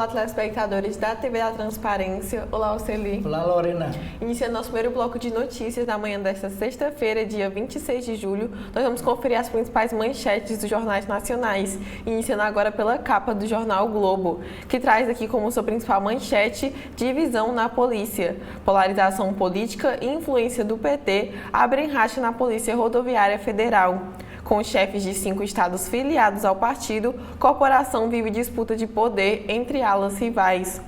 Olá, telespectadores da TV da Transparência. Olá, Oceli. Olá, Lorena. Iniciando nosso primeiro bloco de notícias da manhã desta sexta-feira, dia 26 de julho, nós vamos conferir as principais manchetes dos jornais nacionais, iniciando agora pela capa do jornal o Globo, que traz aqui como sua principal manchete divisão na polícia. Polarização política e influência do PT abrem racha na Polícia Rodoviária Federal. Com chefes de 5 estados filiados ao partido, corporação vive disputa de poder entre alas rivais.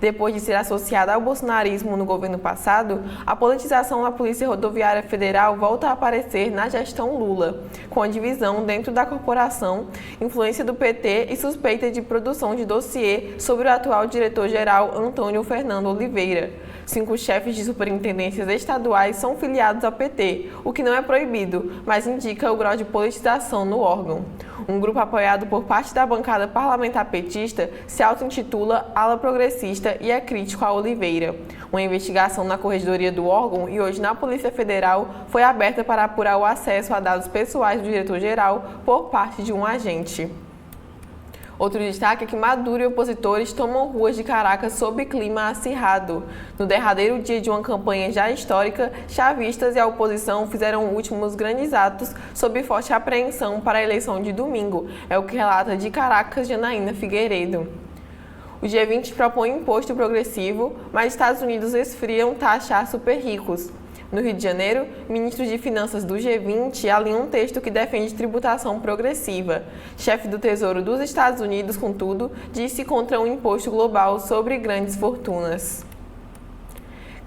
Depois de ser associada ao bolsonarismo no governo passado, a politização na Polícia Rodoviária Federal volta a aparecer na gestão Lula, com a divisão dentro da corporação, influência do PT e suspeita de produção de dossiê sobre o atual diretor-geral Antônio Fernando Oliveira. 5 chefes de superintendências estaduais são filiados ao PT, o que não é proibido, mas indica o grau de politização no órgão. Um grupo apoiado por parte da bancada parlamentar petista se auto-intitula Ala Progressista e é crítico a Oliveira. Uma investigação na corregedoria do órgão e hoje na Polícia Federal foi aberta para apurar o acesso a dados pessoais do diretor-geral por parte de um agente. Outro destaque é que Maduro e opositores tomam ruas de Caracas sob clima acirrado. No derradeiro dia de uma campanha já histórica, chavistas e a oposição fizeram últimos grandes atos sob forte apreensão para a eleição de domingo, é o que relata de Caracas Janaína Figueiredo. O G20 propõe imposto progressivo, mas Estados Unidos esfriam taxar super ricos. No Rio de Janeiro, ministros de Finanças do G20 alinham um texto que defende tributação progressiva. Chefe do Tesouro dos Estados Unidos, contudo, disse contra um imposto global sobre grandes fortunas.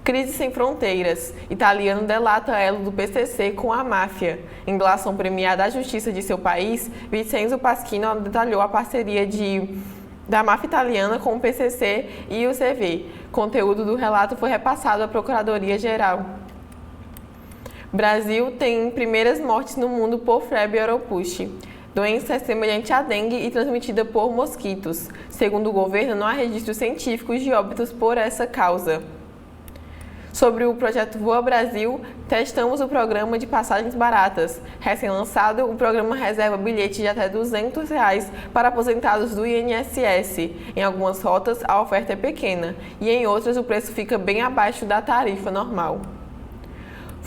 Crise sem fronteiras. Italiano delata elo do PCC com a máfia. Em delação premiada à justiça de seu país, Vincenzo Pasquino detalhou a parceria da máfia italiana com o PCC e o CV. Conteúdo do relato foi repassado à Procuradoria-Geral. Brasil tem primeiras mortes no mundo por febre oropouche. Doença é semelhante à dengue e transmitida por mosquitos. Segundo o governo, não há registros científicos de óbitos por essa causa. Sobre o projeto Voa Brasil, testamos o programa de passagens baratas. Recém-lançado, o programa reserva bilhete de até R$ 200 para aposentados do INSS. Em algumas rotas, a oferta é pequena e em outras o preço fica bem abaixo da tarifa normal.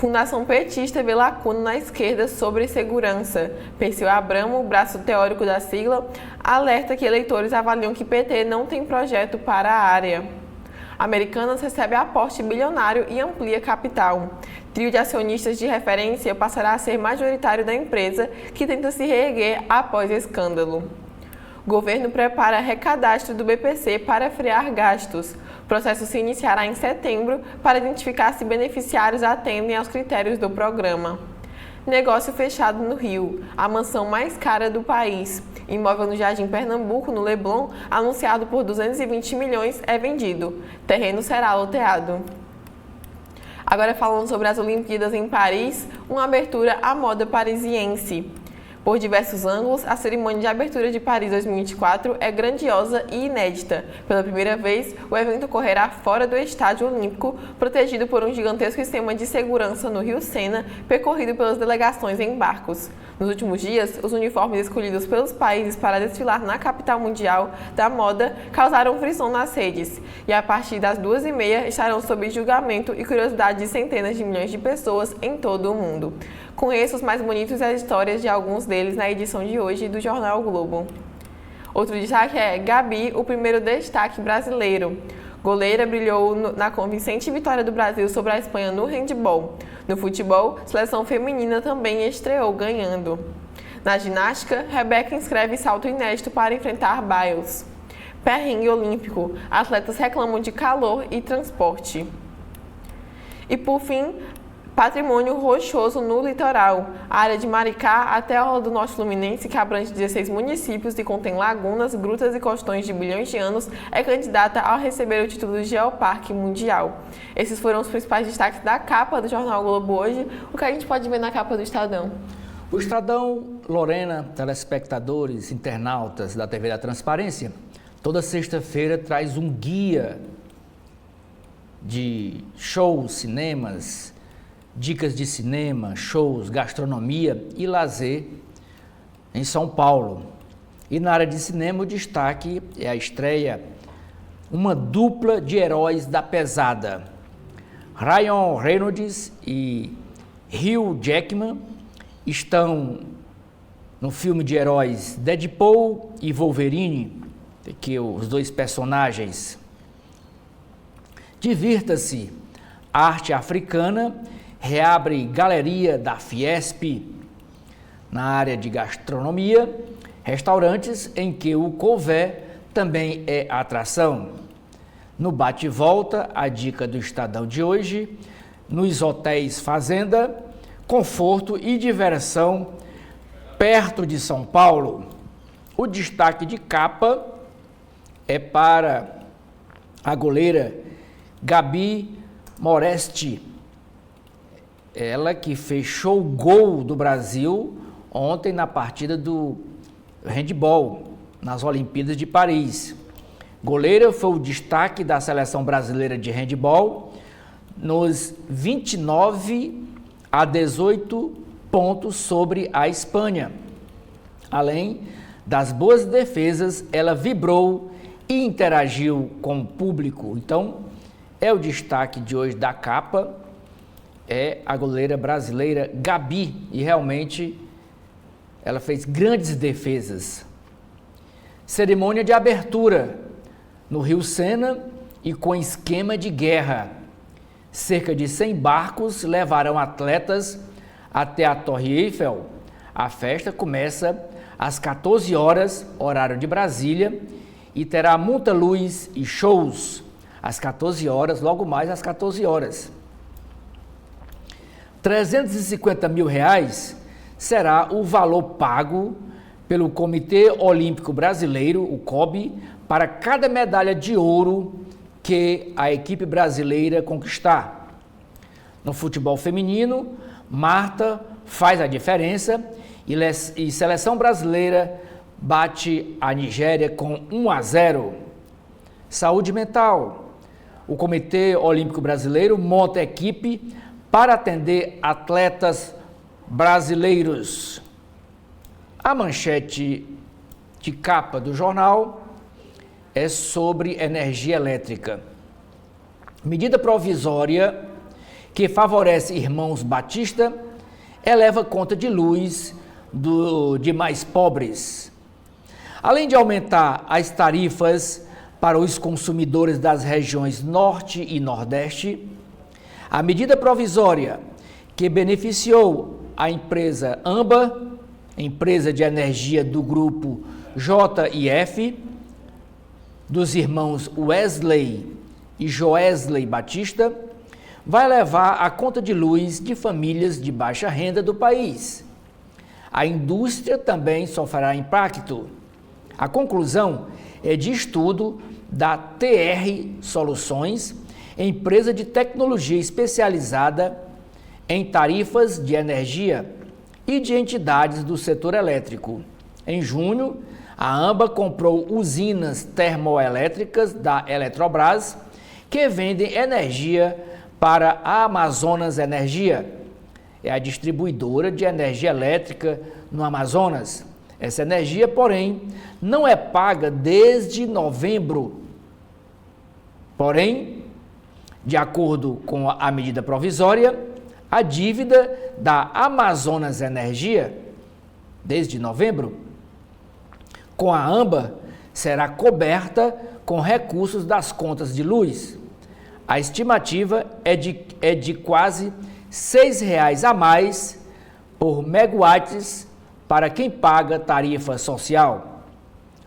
Fundação Petista vê lacuna na esquerda sobre segurança. Perseu Abramo, braço teórico da sigla, alerta que eleitores avaliam que PT não tem projeto para a área. Americanas recebe aporte bilionário e amplia capital. Trio de acionistas de referência passará a ser majoritário da empresa, que tenta se reerguer após escândalo. Governo prepara recadastro do BPC para frear gastos. O processo se iniciará em setembro para identificar se beneficiários atendem aos critérios do programa. Negócio fechado no Rio. A mansão mais cara do país. Imóvel no Jardim Pernambuco, no Leblon, anunciado por 220 milhões, é vendido. Terreno será loteado. Agora falando sobre as Olimpíadas em Paris, uma abertura à moda parisiense. Por diversos ângulos, a cerimônia de abertura de Paris 2024 é grandiosa e inédita. Pela primeira vez, o evento ocorrerá fora do Estádio Olímpico, protegido por um gigantesco sistema de segurança no Rio Sena, percorrido pelas delegações em barcos. Nos últimos dias, os uniformes escolhidos pelos países para desfilar na capital mundial da moda causaram frisson nas redes, e a partir das 2h30 estarão sob julgamento e curiosidade de centenas de milhões de pessoas em todo o mundo. Conheça os mais bonitos e as histórias de alguns deles na edição de hoje do Jornal o Globo. Outro destaque é Gabi, o primeiro destaque brasileiro. Goleira brilhou na convincente vitória do Brasil sobre a Espanha no handebol. No futebol, seleção feminina também estreou ganhando. Na ginástica, Rebeca inscreve salto inédito para enfrentar Biles. Perrengue olímpico, atletas reclamam de calor e transporte. E por fim, patrimônio rochoso no litoral. A área de Maricá até a Orla do Norte Fluminense, que abrange 16 municípios e contém lagunas, grutas e costões de bilhões de anos, é candidata a receber o título de Geoparque Mundial. Esses foram os principais destaques da capa do Jornal o Globo hoje. O que a gente pode ver na capa do Estadão? O Estadão, Lorena, telespectadores, internautas da TV da Transparência, toda sexta-feira traz um guia de shows, cinemas, dicas de cinema, shows, gastronomia e lazer em São Paulo. E na área de cinema o destaque é a estreia uma dupla de heróis da pesada. Ryan Reynolds e Hugh Jackman estão no filme de heróis Deadpool e Wolverine, que os dois personagens. Divirta-se. Arte Africana reabre galeria da Fiesp. Na área de gastronomia, restaurantes em que o couvé também é atração. No bate-volta, a dica do Estadão de hoje, nos hotéis Fazenda, conforto e diversão perto de São Paulo. O destaque de capa é para a goleira Gabi Moresti, ela que fechou o gol do Brasil ontem na partida do handball nas Olimpíadas de Paris. Goleira foi o destaque da seleção brasileira de handball nos 29-18 pontos sobre a Espanha. Além das boas defesas, ela vibrou e interagiu com o público. Então, é o destaque de hoje da capa, é a goleira brasileira Gabi, e realmente ela fez grandes defesas. Cerimônia de abertura no Rio Sena e com esquema de guerra. Cerca de 100 barcos levarão atletas até a Torre Eiffel. A festa começa às 14 horas, horário de Brasília, e terá muita luz e shows às 14 horas, logo mais às 14 horas. R$350 mil será o valor pago pelo Comitê Olímpico Brasileiro, o COB, para cada medalha de ouro que a equipe brasileira conquistar. No futebol feminino, Marta faz a diferença e seleção brasileira bate a Nigéria com 1-0. Saúde mental. O Comitê Olímpico Brasileiro monta equipe para atender atletas brasileiros. A manchete de capa do jornal é sobre energia elétrica. Medida provisória que favorece irmãos Batista eleva conta de luz de mais pobres. Além de aumentar as tarifas para os consumidores das regiões Norte e Nordeste, a medida provisória que beneficiou a empresa Amba, empresa de energia do grupo JIF, dos irmãos Wesley e Joesley Batista, vai levar a conta de luz de famílias de baixa renda do país. A indústria também sofrerá impacto. A conclusão é de estudo da TR Soluções, empresa de tecnologia especializada em tarifas de energia e de entidades do setor elétrico. Em junho, a Amba comprou usinas termoelétricas da Eletrobras, que vendem energia para a Amazonas Energia. É a distribuidora de energia elétrica no Amazonas. Essa energia, porém, não é paga desde novembro. Porém, de acordo com a medida provisória, a dívida da Amazonas Energia, desde novembro, com a Amba, será coberta com recursos das contas de luz. A estimativa é de quase R$ 6 a mais por megawatts para quem paga tarifa social.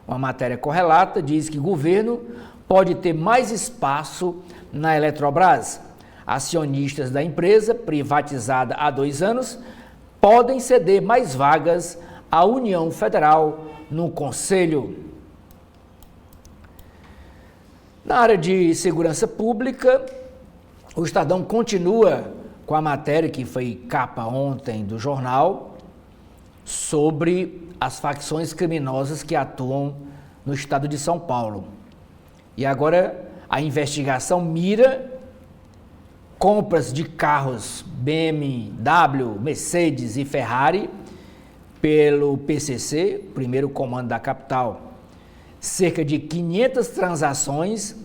Uma matéria correlata diz que o governo pode ter mais espaço na Eletrobras. Acionistas da empresa, privatizada há 2 anos, podem ceder mais vagas à União Federal no Conselho. Na área de segurança pública, o Estadão continua com a matéria que foi capa ontem do jornal sobre as facções criminosas que atuam no estado de São Paulo. E agora a investigação mira compras de carros BMW, Mercedes e Ferrari pelo PCC, primeiro comando da capital. Cerca de 500 transações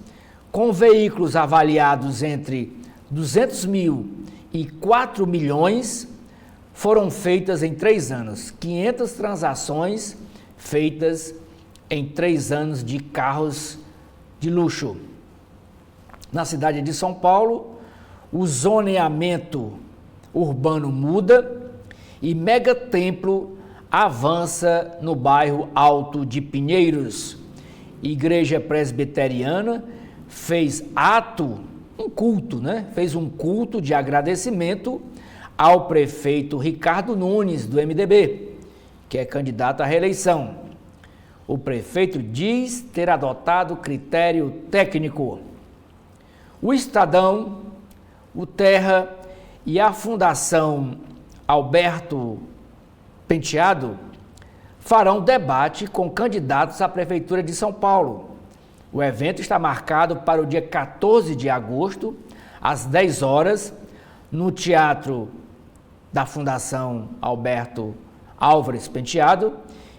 com veículos avaliados entre 200 mil e 4 milhões, foram feitas em 3 anos. 500 transações feitas em 3 anos de carros de luxo. Na cidade de São Paulo, o zoneamento urbano muda e Mega Templo avança no bairro Alto de Pinheiros. Igreja Presbiteriana fez fez um culto de agradecimento ao prefeito Ricardo Nunes, do MDB, que é candidato à reeleição. O prefeito diz ter adotado critério técnico. O Estadão, o Terra e a Fundação Alberto Penteado farão debate com candidatos à Prefeitura de São Paulo. O evento está marcado para o dia 14 de agosto, às 10 horas, no Teatro da Fundação Alberto Álvares Penteado,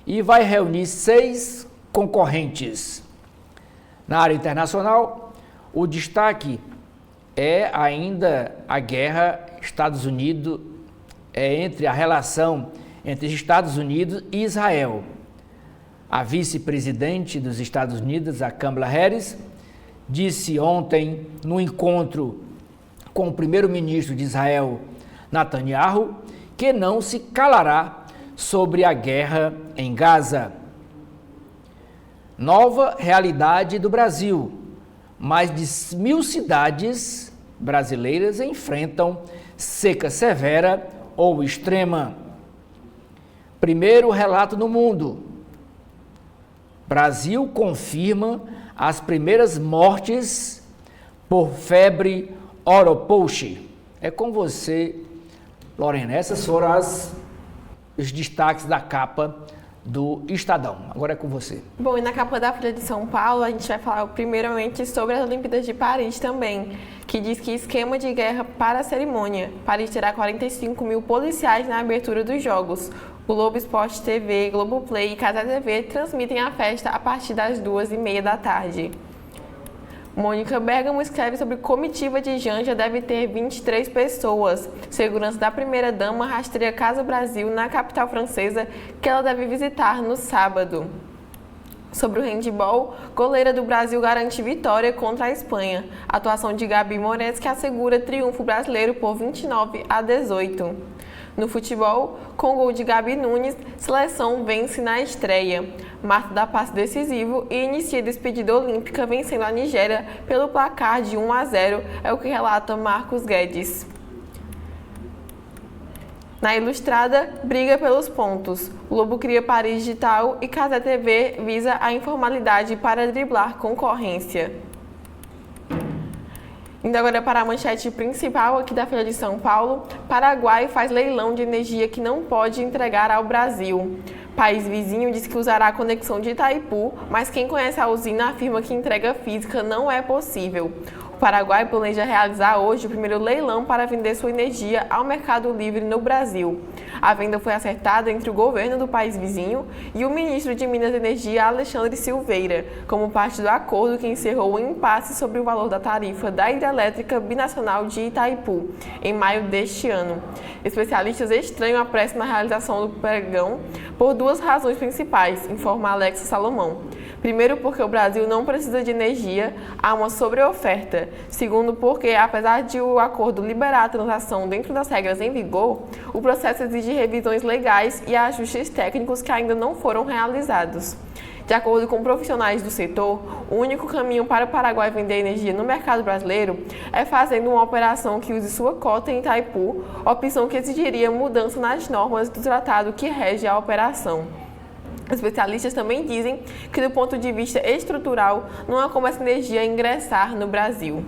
e vai reunir 6 concorrentes. Na área internacional, o destaque é ainda a guerra entre a relação entre Estados Unidos e Israel. A vice-presidente dos Estados Unidos, a Kamala Harris, disse ontem, no encontro com o primeiro-ministro de Israel, Netanyahu, que não se calará sobre a guerra em Gaza. Nova realidade do Brasil. Mais de 1.000 cidades brasileiras enfrentam seca severa ou extrema. Primeiro relato no mundo. Brasil confirma as primeiras mortes por febre oropouche. É com você, Lorena. Essas foram os destaques da capa do Estadão. Agora é com você. Bom, e na capa da Folha de São Paulo, a gente vai falar primeiramente sobre as Olimpíadas de Paris também, que diz que esquema de guerra para a cerimônia. Paris terá 45 mil policiais na abertura dos Jogos. O Globo Esporte TV, Globoplay e Casa TV transmitem a festa a partir das 2h30 da tarde. Mônica Bergamo escreve sobre comitiva de Janja deve ter 23 pessoas. Segurança da primeira-dama rastreia Casa Brasil na capital francesa que ela deve visitar no sábado. Sobre o handebol, goleira do Brasil garante vitória contra a Espanha. Atuação de Gabi Moraes que assegura triunfo brasileiro por 29-18. No futebol, com gol de Gabi Nunes, seleção vence na estreia. Marta dá passe decisivo e inicia despedida olímpica vencendo a Nigéria pelo placar de 1-0, é o que relata Marcos Guedes. Na Ilustrada, briga pelos pontos. Globo cria Paris Digital e Casa TV visa a informalidade para driblar concorrência. Indo agora para a manchete principal aqui da Folha de São Paulo, Paraguai faz leilão de energia que não pode entregar ao Brasil. País vizinho diz que usará a conexão de Itaipu, mas quem conhece a usina afirma que entrega física não é possível. O Paraguai planeja realizar hoje o primeiro leilão para vender sua energia ao mercado livre no Brasil. A venda foi acertada entre o governo do país vizinho e o ministro de Minas e Energia, Alexandre Silveira, como parte do acordo que encerrou o impasse sobre o valor da tarifa da hidrelétrica binacional de Itaipu, em maio deste ano. Especialistas estranham a pressa na realização do pregão por 2 razões principais, informa Alexa Salomão. Primeiro, porque o Brasil não precisa de energia, há uma sobreoferta. Segundo, porque, apesar de o acordo liberar a transação dentro das regras em vigor, o processo exige revisões legais e ajustes técnicos que ainda não foram realizados. De acordo com profissionais do setor, o único caminho para o Paraguai vender energia no mercado brasileiro é fazendo uma operação que use sua cota em Itaipu, opção que exigiria mudança nas normas do tratado que rege a operação. Especialistas também dizem que, do ponto de vista estrutural, não há como essa energia ingressar no Brasil.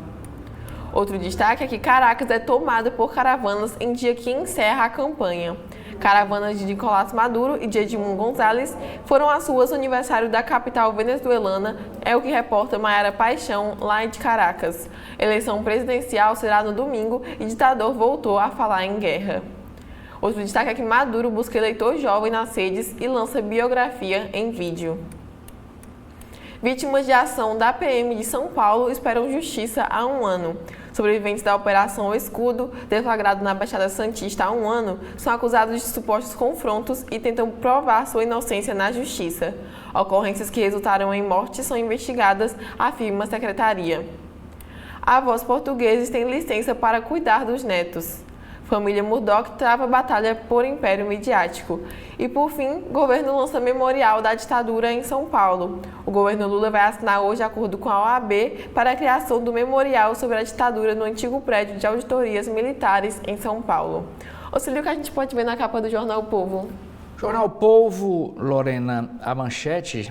Outro destaque é que Caracas é tomada por caravanas em dia que encerra a campanha. Caravanas de Nicolás Maduro e de Edmundo Gonzalez foram às ruas no aniversário da capital venezuelana, é o que reporta Maiara Paixão, lá de Caracas. Eleição presidencial será no domingo e ditador voltou a falar em guerra. Outro destaque é que Maduro busca eleitor jovem nas redes e lança biografia em vídeo. Vítimas de ação da PM de São Paulo esperam justiça há 1 ano. Sobreviventes da Operação O Escudo, deflagrado na Baixada Santista há 1 ano, são acusados de supostos confrontos e tentam provar sua inocência na justiça. Ocorrências que resultaram em morte são investigadas, afirma a secretaria. Avós portugueses têm licença para cuidar dos netos. Família Murdoch trava batalha por império midiático. E, por fim, governo lança memorial da ditadura em São Paulo. O governo Lula vai assinar hoje acordo com a OAB para a criação do memorial sobre a ditadura no antigo prédio de auditorias militares em São Paulo. Auxílio, o que a gente pode ver na capa do Jornal O Povo? Jornal O Povo, Lorena, a manchete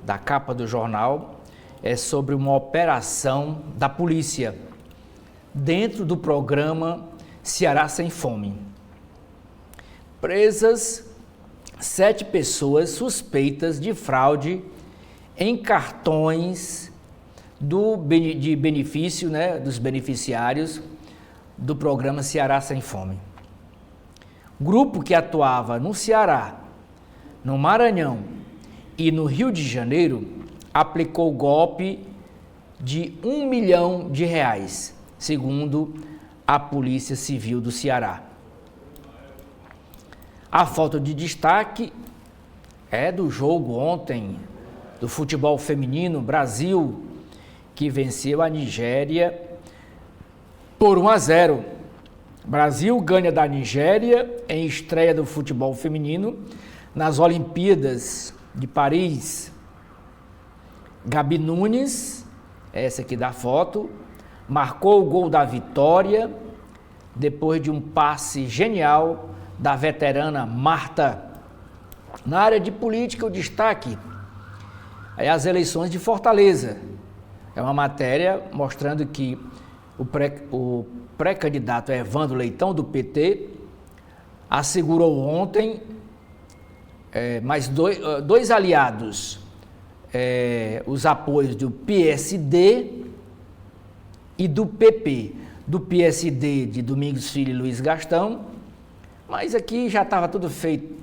da capa do jornal é sobre uma operação da polícia dentro do programa Ceará Sem Fome. Presas 7 pessoas suspeitas de fraude em cartões de benefício, dos beneficiários do programa Ceará Sem Fome. Grupo que atuava no Ceará, no Maranhão e no Rio de Janeiro aplicou golpe de R$1 milhão, segundo a Polícia Civil do Ceará. A foto de destaque é do jogo ontem do futebol feminino, Brasil, que venceu a Nigéria por 1-0. Brasil ganha da Nigéria em estreia do futebol feminino nas Olimpíadas de Paris. Gabi Nunes, essa aqui da foto, marcou o gol da vitória depois de um passe genial da veterana Marta. Na área de política, o destaque é as eleições de Fortaleza. É uma matéria mostrando que o pré-candidato Evandro Leitão, do PT, assegurou ontem mais dois aliados, os apoios do PSD e do PP. Do PSD de Domingos Filho e Luiz Gastão, mas aqui já estava tudo feito.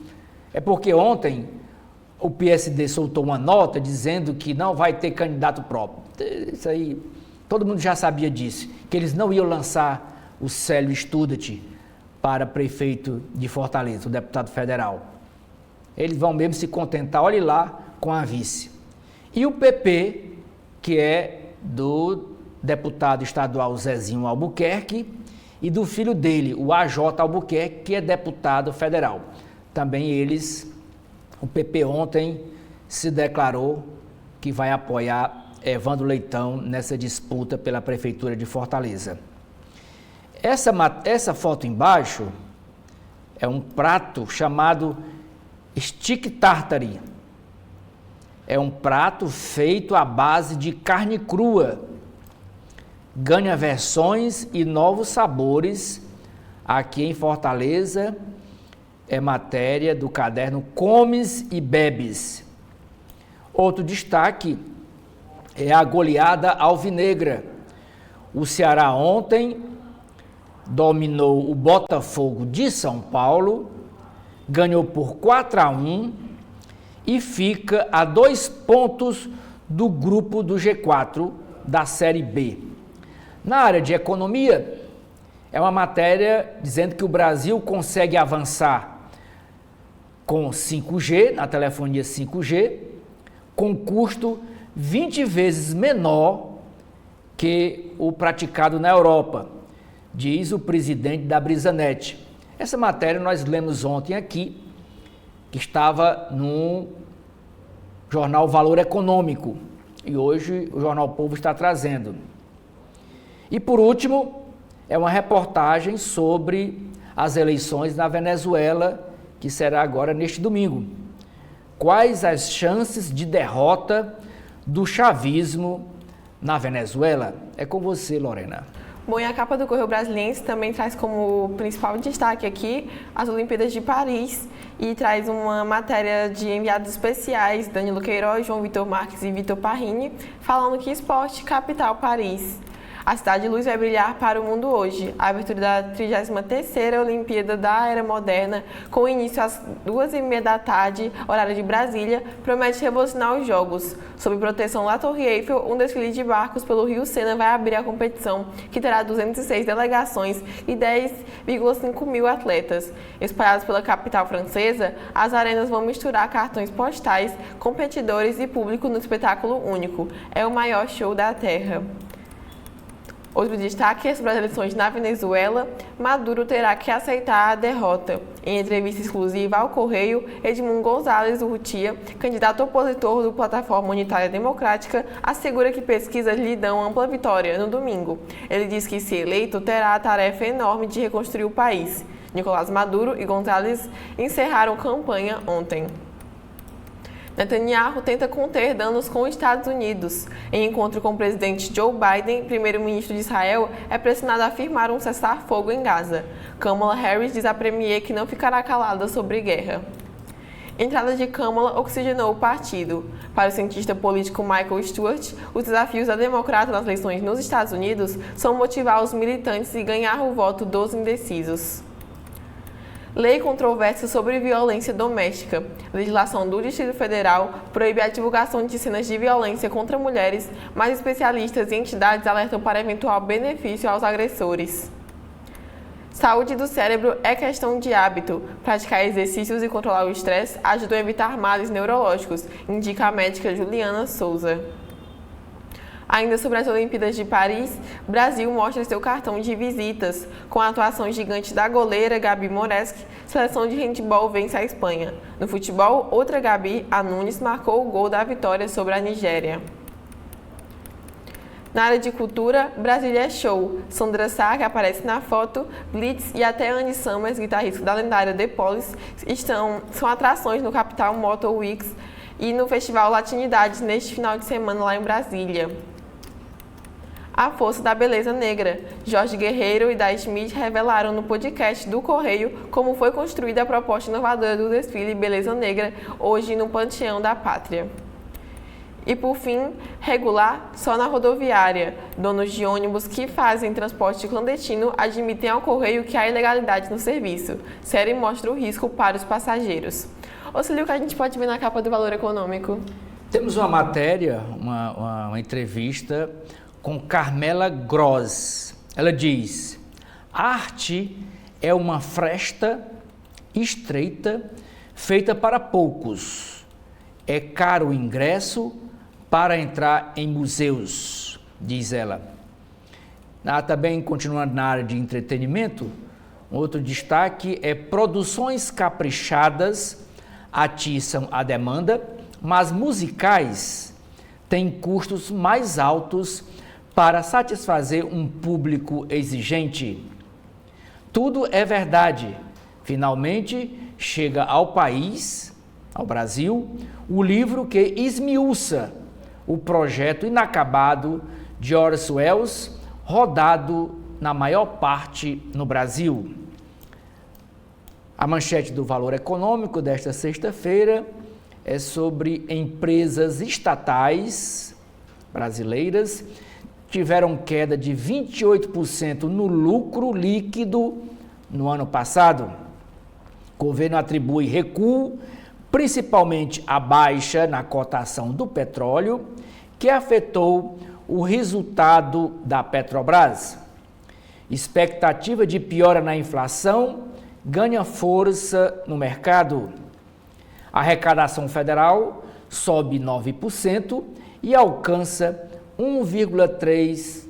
É porque ontem o PSD soltou uma nota dizendo que não vai ter candidato próprio. Isso aí, todo mundo já sabia disso, que eles não iam lançar o Célio Studat para prefeito de Fortaleza, o deputado federal. Eles vão mesmo se contentar, olhe lá, com a vice. E o PP, que é do deputado estadual Zezinho Albuquerque, e do filho dele, o AJ Albuquerque, que é deputado federal. Também eles, o PP ontem se declarou que vai apoiar Evandro Leitão nessa disputa pela prefeitura de Fortaleza. Essa foto embaixo é um prato chamado stick tartare. É um prato feito à base de carne crua. Ganha versões e novos sabores aqui em Fortaleza. É matéria do caderno Comes e Bebes. Outro destaque é a goleada alvinegra. O Ceará ontem dominou o Botafogo de São Paulo, ganhou por 4-1 e fica a 2 pontos do grupo do G4 da Série B. Na área de economia, é uma matéria dizendo que o Brasil consegue avançar com 5G, na telefonia 5G, com custo 20 vezes menor que o praticado na Europa, diz o presidente da Brisanet. Essa matéria nós lemos ontem aqui, que estava no jornal Valor Econômico, e hoje o Jornal Povo está trazendo. E por último, é uma reportagem sobre as eleições na Venezuela, que será agora neste domingo. Quais as chances de derrota do chavismo na Venezuela? É com você, Lorena. Bom, e a capa do Correio Brasiliense também traz como principal destaque aqui as Olimpíadas de Paris e traz uma matéria de enviados especiais, Danilo Queiroz, João Vitor Marques e Vitor Parrini, falando que esporte, capital, Paris. A Cidade de Luz vai brilhar para o mundo hoje. A abertura da 33ª Olimpíada da Era Moderna, com início às 2h30 da tarde, horário de Brasília, promete revolucionar os Jogos. Sob proteção da Torre Eiffel, um desfile de barcos pelo Rio Sena vai abrir a competição, que terá 206 delegações e 10,5 mil atletas. Espalhados pela capital francesa, as arenas vão misturar cartões postais, competidores e público no espetáculo único. É o maior show da Terra. Outro destaque é sobre as eleições na Venezuela. Maduro terá que aceitar a derrota. Em entrevista exclusiva ao Correio, Edmundo González Urrutia, candidato opositor do Plataforma Unitária Democrática, assegura que pesquisas lhe dão ampla vitória no domingo. Ele diz que, se eleito, terá a tarefa enorme de reconstruir o país. Nicolás Maduro e González encerraram campanha ontem. Netanyahu tenta conter danos com os Estados Unidos. Em encontro com o presidente Joe Biden, primeiro-ministro de Israel é pressionado a firmar um cessar-fogo em Gaza. Kamala Harris diz à premier que não ficará calada sobre guerra. Entrada de Kamala oxigenou o partido. Para o cientista político Michael Stewart, os desafios da democrata nas eleições nos Estados Unidos são motivar os militantes e ganhar o voto dos indecisos. Lei controversa sobre violência doméstica. A legislação do Distrito Federal proíbe a divulgação de cenas de violência contra mulheres, mas especialistas e entidades alertam para eventual benefício aos agressores. Saúde do cérebro é questão de hábito. Praticar exercícios e controlar o estresse ajudam a evitar males neurológicos, indica a médica Juliana Souza. Ainda sobre as Olimpíadas de Paris, Brasil mostra seu cartão de visitas. Com a atuação gigante da goleira Gabi Moreski, seleção de handebol vence a Espanha. No futebol, outra Gabi, a Nunes, marcou o gol da vitória sobre a Nigéria. Na área de cultura, Brasília é show. Sandra Sá, que aparece na foto, Blitz e até Andy Summers, guitarrista da lendária The Police, são atrações no Capital Motor Weeks e no Festival Latinidades neste final de semana lá em Brasília. A força da beleza negra. Jorge Guerreiro e Dai Schmidt revelaram no podcast do Correio como foi construída a proposta inovadora do desfile Beleza Negra, hoje no Panteão da Pátria. E por fim, regular só na rodoviária. Donos de ônibus que fazem transporte clandestino admitem ao Correio que há ilegalidade no serviço. Série mostra o risco para os passageiros. Auxílio, o que a gente pode ver na capa do Valor Econômico? Temos uma matéria, uma entrevista com Carmela Gross. Ela diz: a arte é uma fresta estreita feita para poucos. É caro o ingresso para entrar em museus, diz ela. Também, continuando na área de entretenimento, outro destaque é produções caprichadas atiçam a demanda, mas musicais têm custos mais altos para satisfazer um público exigente. Tudo é verdade. Finalmente chega ao país, ao Brasil, o livro que esmiuça o projeto inacabado de Orson Welles, rodado na maior parte no Brasil. A manchete do Valor Econômico desta sexta-feira é sobre empresas estatais brasileiras tiveram queda de 28% no lucro líquido no ano passado. O governo atribui recuo principalmente à baixa na cotação do petróleo, que afetou o resultado da Petrobras. Expectativa de piora na inflação ganha força no mercado. A arrecadação federal sobe 9% e alcança 1,3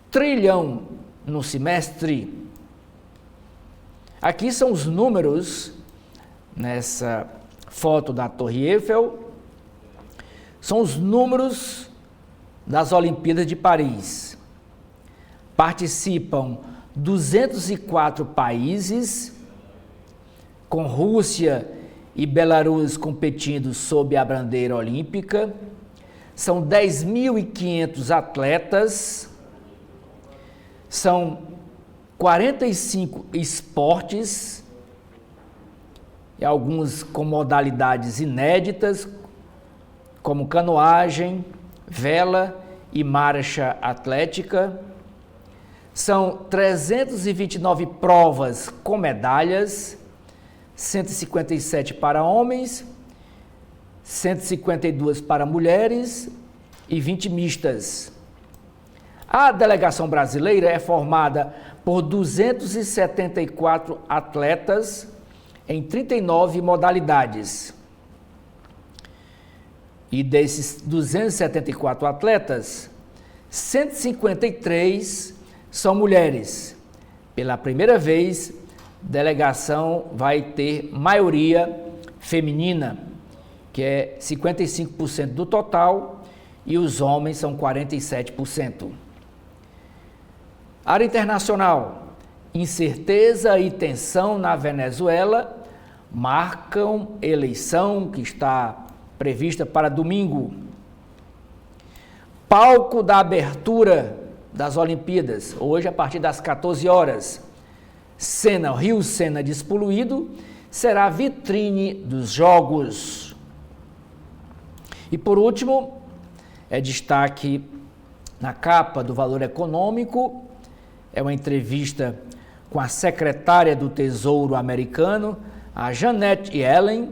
trilhão no semestre. Aqui são os números nessa foto da Torre Eiffel. São os números das Olimpíadas de Paris. Participam 204 países, com Rússia e Belarus competindo sob a bandeira olímpica. São 10.500 atletas, são 45 esportes, e alguns com modalidades inéditas, como canoagem, vela e marcha atlética. São 329 provas com medalhas, 157 para homens, 152 para mulheres e 20 mistas. A delegação brasileira é formada por 274 atletas em 39 modalidades. E desses 274 atletas, 153 são mulheres. Pela primeira vez, a delegação vai ter maioria feminina, que é 55% do total, e os homens são 47%. Área internacional. Incerteza e tensão na Venezuela marcam eleição que está prevista para domingo. Palco da abertura das Olimpíadas, hoje a partir das 14 horas. Rio Sena despoluído será a vitrine dos Jogos. E por último, é destaque na capa do Valor Econômico, é uma entrevista com a secretária do Tesouro americano, a Janet Yellen.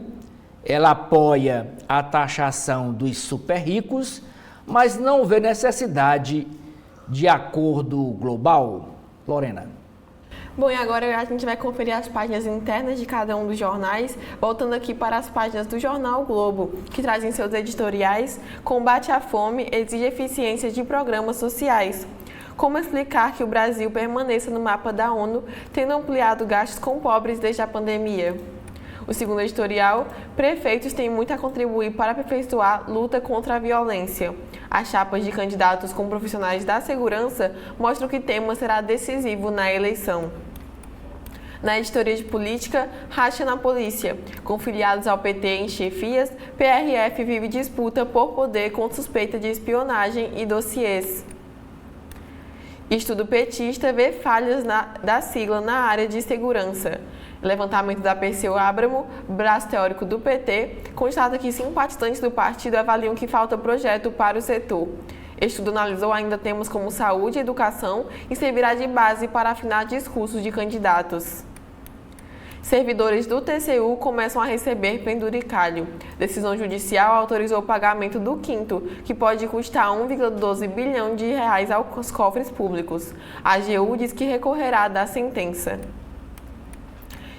Ela apoia a taxação dos super ricos, mas não vê necessidade de acordo global. Lorena. Bom, e agora a gente vai conferir as páginas internas de cada um dos jornais, voltando aqui para as páginas do jornal o Globo, que trazem seus editoriais: combate à fome exige eficiência de programas sociais. Como explicar que o Brasil permaneça no mapa da ONU, tendo ampliado gastos com pobres desde a pandemia? O segundo editorial: prefeitos têm muito a contribuir para aperfeiçoar a luta contra a violência. As chapas de candidatos com profissionais da segurança mostram que o tema será decisivo na eleição. Na editoria de política, racha na polícia. Com filiados ao PT em chefias, PRF vive disputa por poder com suspeita de espionagem e dossiês. Estudo petista vê falhas da sigla na área de segurança. Levantamento da Perseu Abramo, braço teórico do PT, constata que simpatizantes do partido avaliam que falta projeto para o setor. Estudo analisou ainda temas como saúde e educação e servirá de base para afinar discursos de candidatos. Servidores do TCU começam a receber penduricalho. Decisão judicial autorizou o pagamento do quinto, que pode custar 1,12 bilhão de reais aos cofres públicos. A AGU diz que recorrerá da sentença.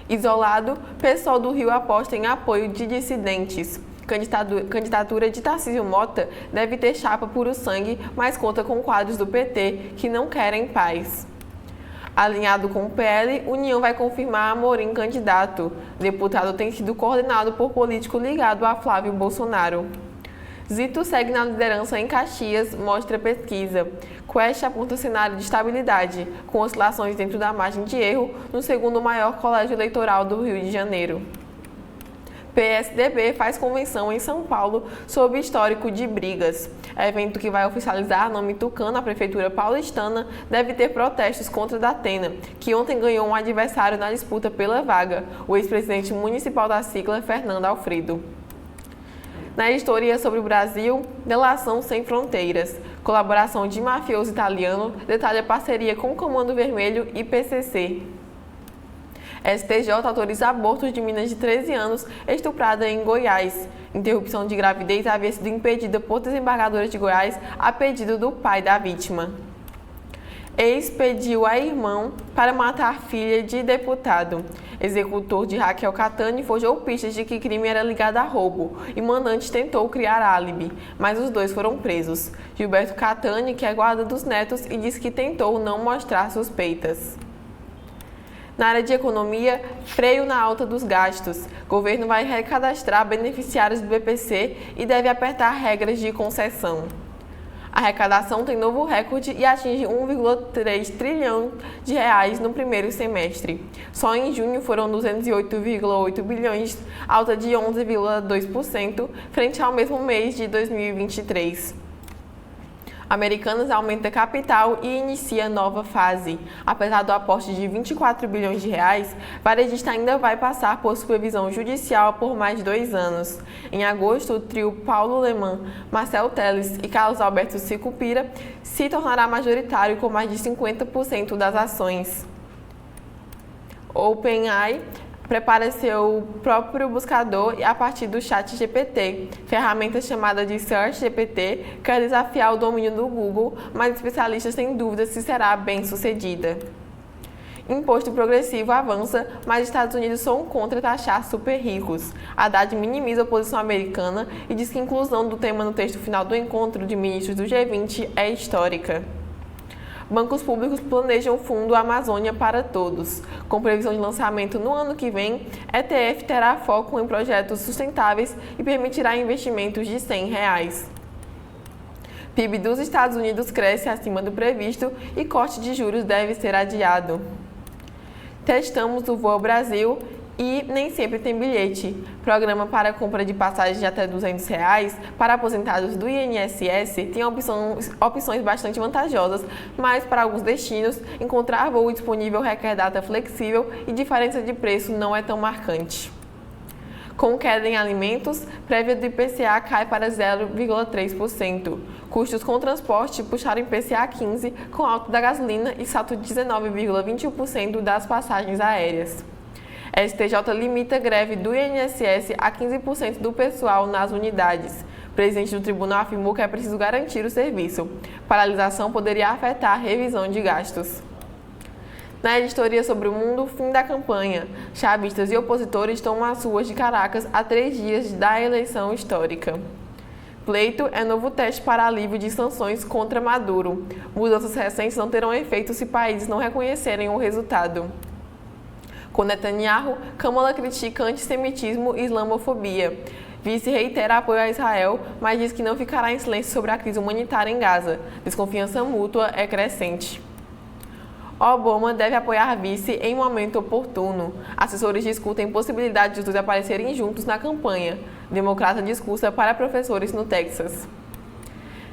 Isolado, PSOL do Rio aposta em apoio de dissidentes. Candidatura de Tarcísio Mota deve ter chapa puro sangue, mas conta com quadros do PT que não querem paz. Alinhado com o PL, União vai confirmar Amorim candidato. Deputado tem sido coordenado por político ligado a Flávio Bolsonaro. Zito segue na liderança em Caxias, mostra pesquisa. Quest aponta cenário de estabilidade, com oscilações dentro da margem de erro, no segundo maior colégio eleitoral do Rio de Janeiro. PSDB faz convenção em São Paulo sob histórico de brigas. Evento que vai oficializar nome Tucano à prefeitura paulistana deve ter protestos contra Datena, que ontem ganhou um adversário na disputa pela vaga, o ex-presidente municipal da sigla, Fernando Alfredo. Na editoria sobre o Brasil, delação sem fronteiras. Colaboração de mafioso italiano detalha parceria com o Comando Vermelho e PCC. STJ autoriza abortos de menina de 13 anos estuprada em Goiás. Interrupção de gravidez havia sido impedida por desembargadora de Goiás a pedido do pai da vítima. Ex pediu a irmão para matar filha de deputado. Executor de Raquel Catani forjou pistas de que crime era ligado a roubo e mandante tentou criar álibi, mas os dois foram presos. Gilberto Catani, que é guarda dos netos, e diz que tentou não mostrar suspeitas. Na área de economia, freio na alta dos gastos. Governo vai recadastrar beneficiários do BPC e deve apertar regras de concessão. A arrecadação tem novo recorde e atinge 1,3 trilhão de reais no primeiro semestre. Só em junho foram 208,8 bilhões, alta de 11,2% frente ao mesmo mês de 2023. Americanas aumenta capital e inicia nova fase. Apesar do aporte de 24 bilhões de reais, varejista ainda vai passar por supervisão judicial por mais de 2 anos. Em agosto, o trio Paulo Lemann, Marcel Teles e Carlos Alberto Sicupira se tornará majoritário com mais de 50% das ações. OpenAI prepara seu próprio buscador a partir do ChatGPT. Ferramenta chamada de SearchGPT quer desafiar o domínio do Google, mas especialistas têm dúvidas se será bem sucedida. Imposto progressivo avança, mas Estados Unidos são contra taxar super ricos. Haddad minimiza a oposição americana e diz que a inclusão do tema no texto final do encontro de ministros do G20 é histórica. Bancos públicos planejam o Fundo Amazônia para Todos. Com previsão de lançamento no ano que vem, ETF terá foco em projetos sustentáveis e permitirá investimentos de R$100. PIB dos Estados Unidos cresce acima do previsto e corte de juros deve ser adiado. Testamos o Voo Brasil e nem sempre tem bilhete. Programa para compra de passagens de até R$200 para aposentados do INSS tem opções bastante vantajosas, mas para alguns destinos, encontrar voo disponível requer data flexível e diferença de preço não é tão marcante. Com queda em alimentos, prévia do IPCA cai para 0,3%. Custos com transporte puxaram IPCA 15, com alta da gasolina e salto de 19,21% das passagens aéreas. STJ limita greve do INSS a 15% do pessoal nas unidades. O presidente do tribunal afirmou que é preciso garantir o serviço. Paralisação poderia afetar a revisão de gastos. Na editoria sobre o mundo, fim da campanha. Chavistas e opositores estão nas ruas de Caracas a 3 dias da eleição histórica. Pleito é novo teste para alívio de sanções contra Maduro. Mudanças recentes não terão efeito se países não reconhecerem o resultado. Com Netanyahu, Kamala critica antissemitismo e islamofobia. Vice reitera apoio a Israel, mas diz que não ficará em silêncio sobre a crise humanitária em Gaza. Desconfiança mútua é crescente. Obama deve apoiar vice em momento oportuno. Assessores discutem possibilidade de os dois aparecerem juntos na campanha. Democrata discursa para professores no Texas.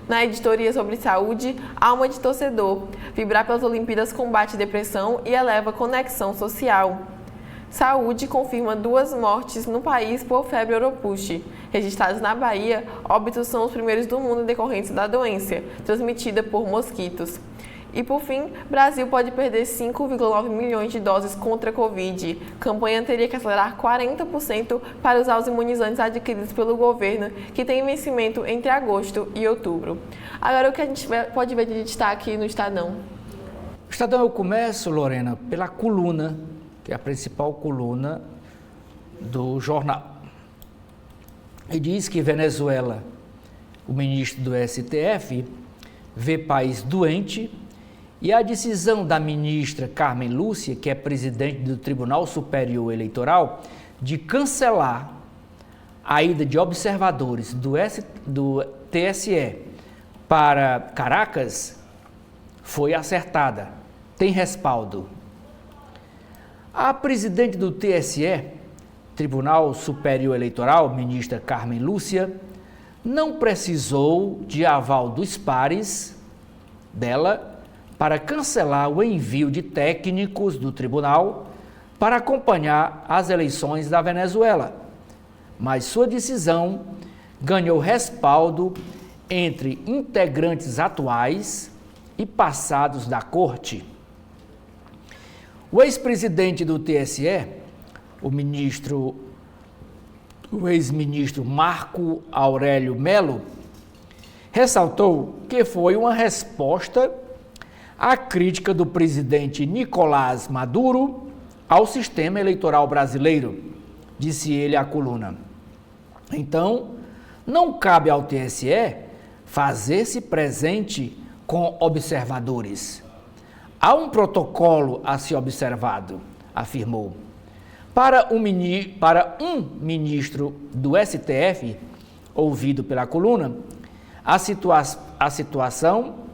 Na editoria sobre saúde, alma de torcedor. Vibrar pelas Olimpíadas combate depressão e eleva conexão social. Saúde confirma 2 mortes no país por febre oropouche. Registrados na Bahia, óbitos são os primeiros do mundo decorrentes da doença, transmitida por mosquitos. E por fim, Brasil pode perder 5,9 milhões de doses contra a Covid. Campanha teria que acelerar 40% para usar os imunizantes adquiridos pelo governo, que tem vencimento entre agosto e outubro. Agora, o que a gente pode ver de destaque no Estadão? O Estadão eu começo, Lorena, pela coluna, que é a principal coluna do jornal. E diz que Venezuela, o ministro do STF, vê país doente. E a decisão da ministra Carmen Lúcia, que é presidente do Tribunal Superior Eleitoral, de cancelar a ida de observadores do TSE para Caracas, foi acertada, tem respaldo. A presidente do TSE, Tribunal Superior Eleitoral, ministra Carmen Lúcia, não precisou de aval dos pares dela para cancelar o envio de técnicos do tribunal para acompanhar as eleições da Venezuela. Mas sua decisão ganhou respaldo entre integrantes atuais e passados da corte. O ex-presidente do TSE, o ex-ministro Marco Aurélio Melo, ressaltou que foi uma resposta à crítica do presidente Nicolás Maduro ao sistema eleitoral brasileiro, disse ele à coluna. Então, não cabe ao TSE fazer-se presente com observadores. Há um protocolo a ser observado, afirmou. Para um ministro do STF, ouvido pela coluna, a situação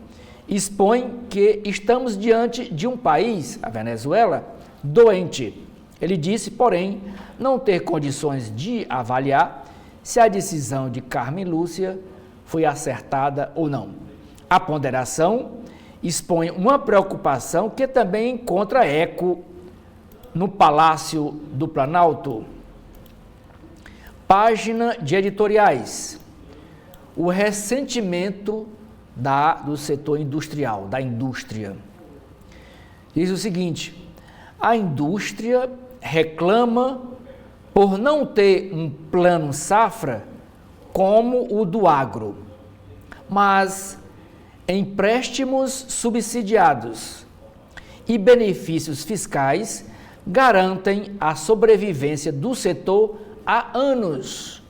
expõe que estamos diante de um país, a Venezuela, doente. Ele disse, porém, não ter condições de avaliar se a decisão de Carmen Lúcia foi acertada ou não. A ponderação expõe uma preocupação que também encontra eco no Palácio do Planalto. Página de editoriais. O ressentimento do setor industrial, da indústria. Diz o seguinte: a indústria reclama por não ter um plano safra como o do agro, mas empréstimos subsidiados e benefícios fiscais garantem a sobrevivência do setor há anos,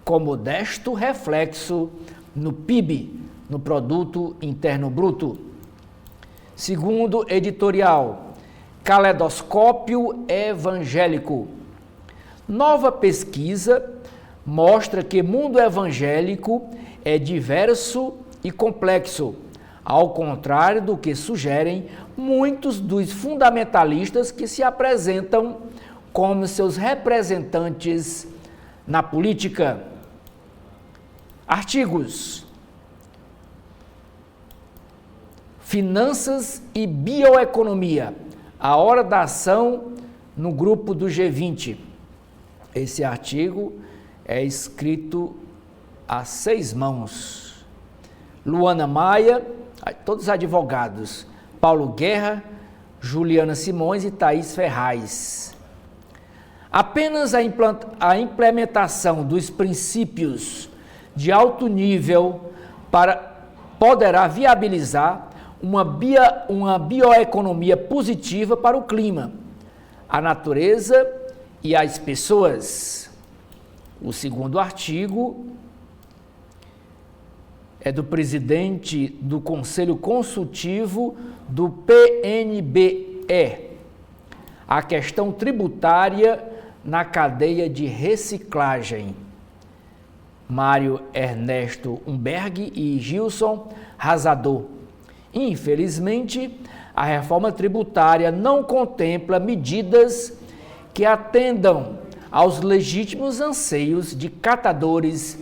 com modesto reflexo no PIB, no Produto Interno Bruto. Segundo editorial, Caleidoscópio Evangélico. Nova pesquisa mostra que o mundo evangélico é diverso e complexo, ao contrário do que sugerem muitos dos fundamentalistas que se apresentam como seus representantes na política. Artigos: Finanças e bioeconomia, a hora da ação no grupo do G20. Esse artigo é escrito a 6 mãos. Luana Maia, todos advogados, Paulo Guerra, Juliana Simões e Thaís Ferraz. Apenas a implementação dos princípios de alto nível poderá viabilizar uma bioeconomia positiva para o clima, a natureza e as pessoas. O segundo artigo é do presidente do Conselho Consultivo do PNBE, a questão tributária na cadeia de reciclagem. Mário Ernesto Umberg e Gilson Razador. Infelizmente, a reforma tributária não contempla medidas que atendam aos legítimos anseios de catadores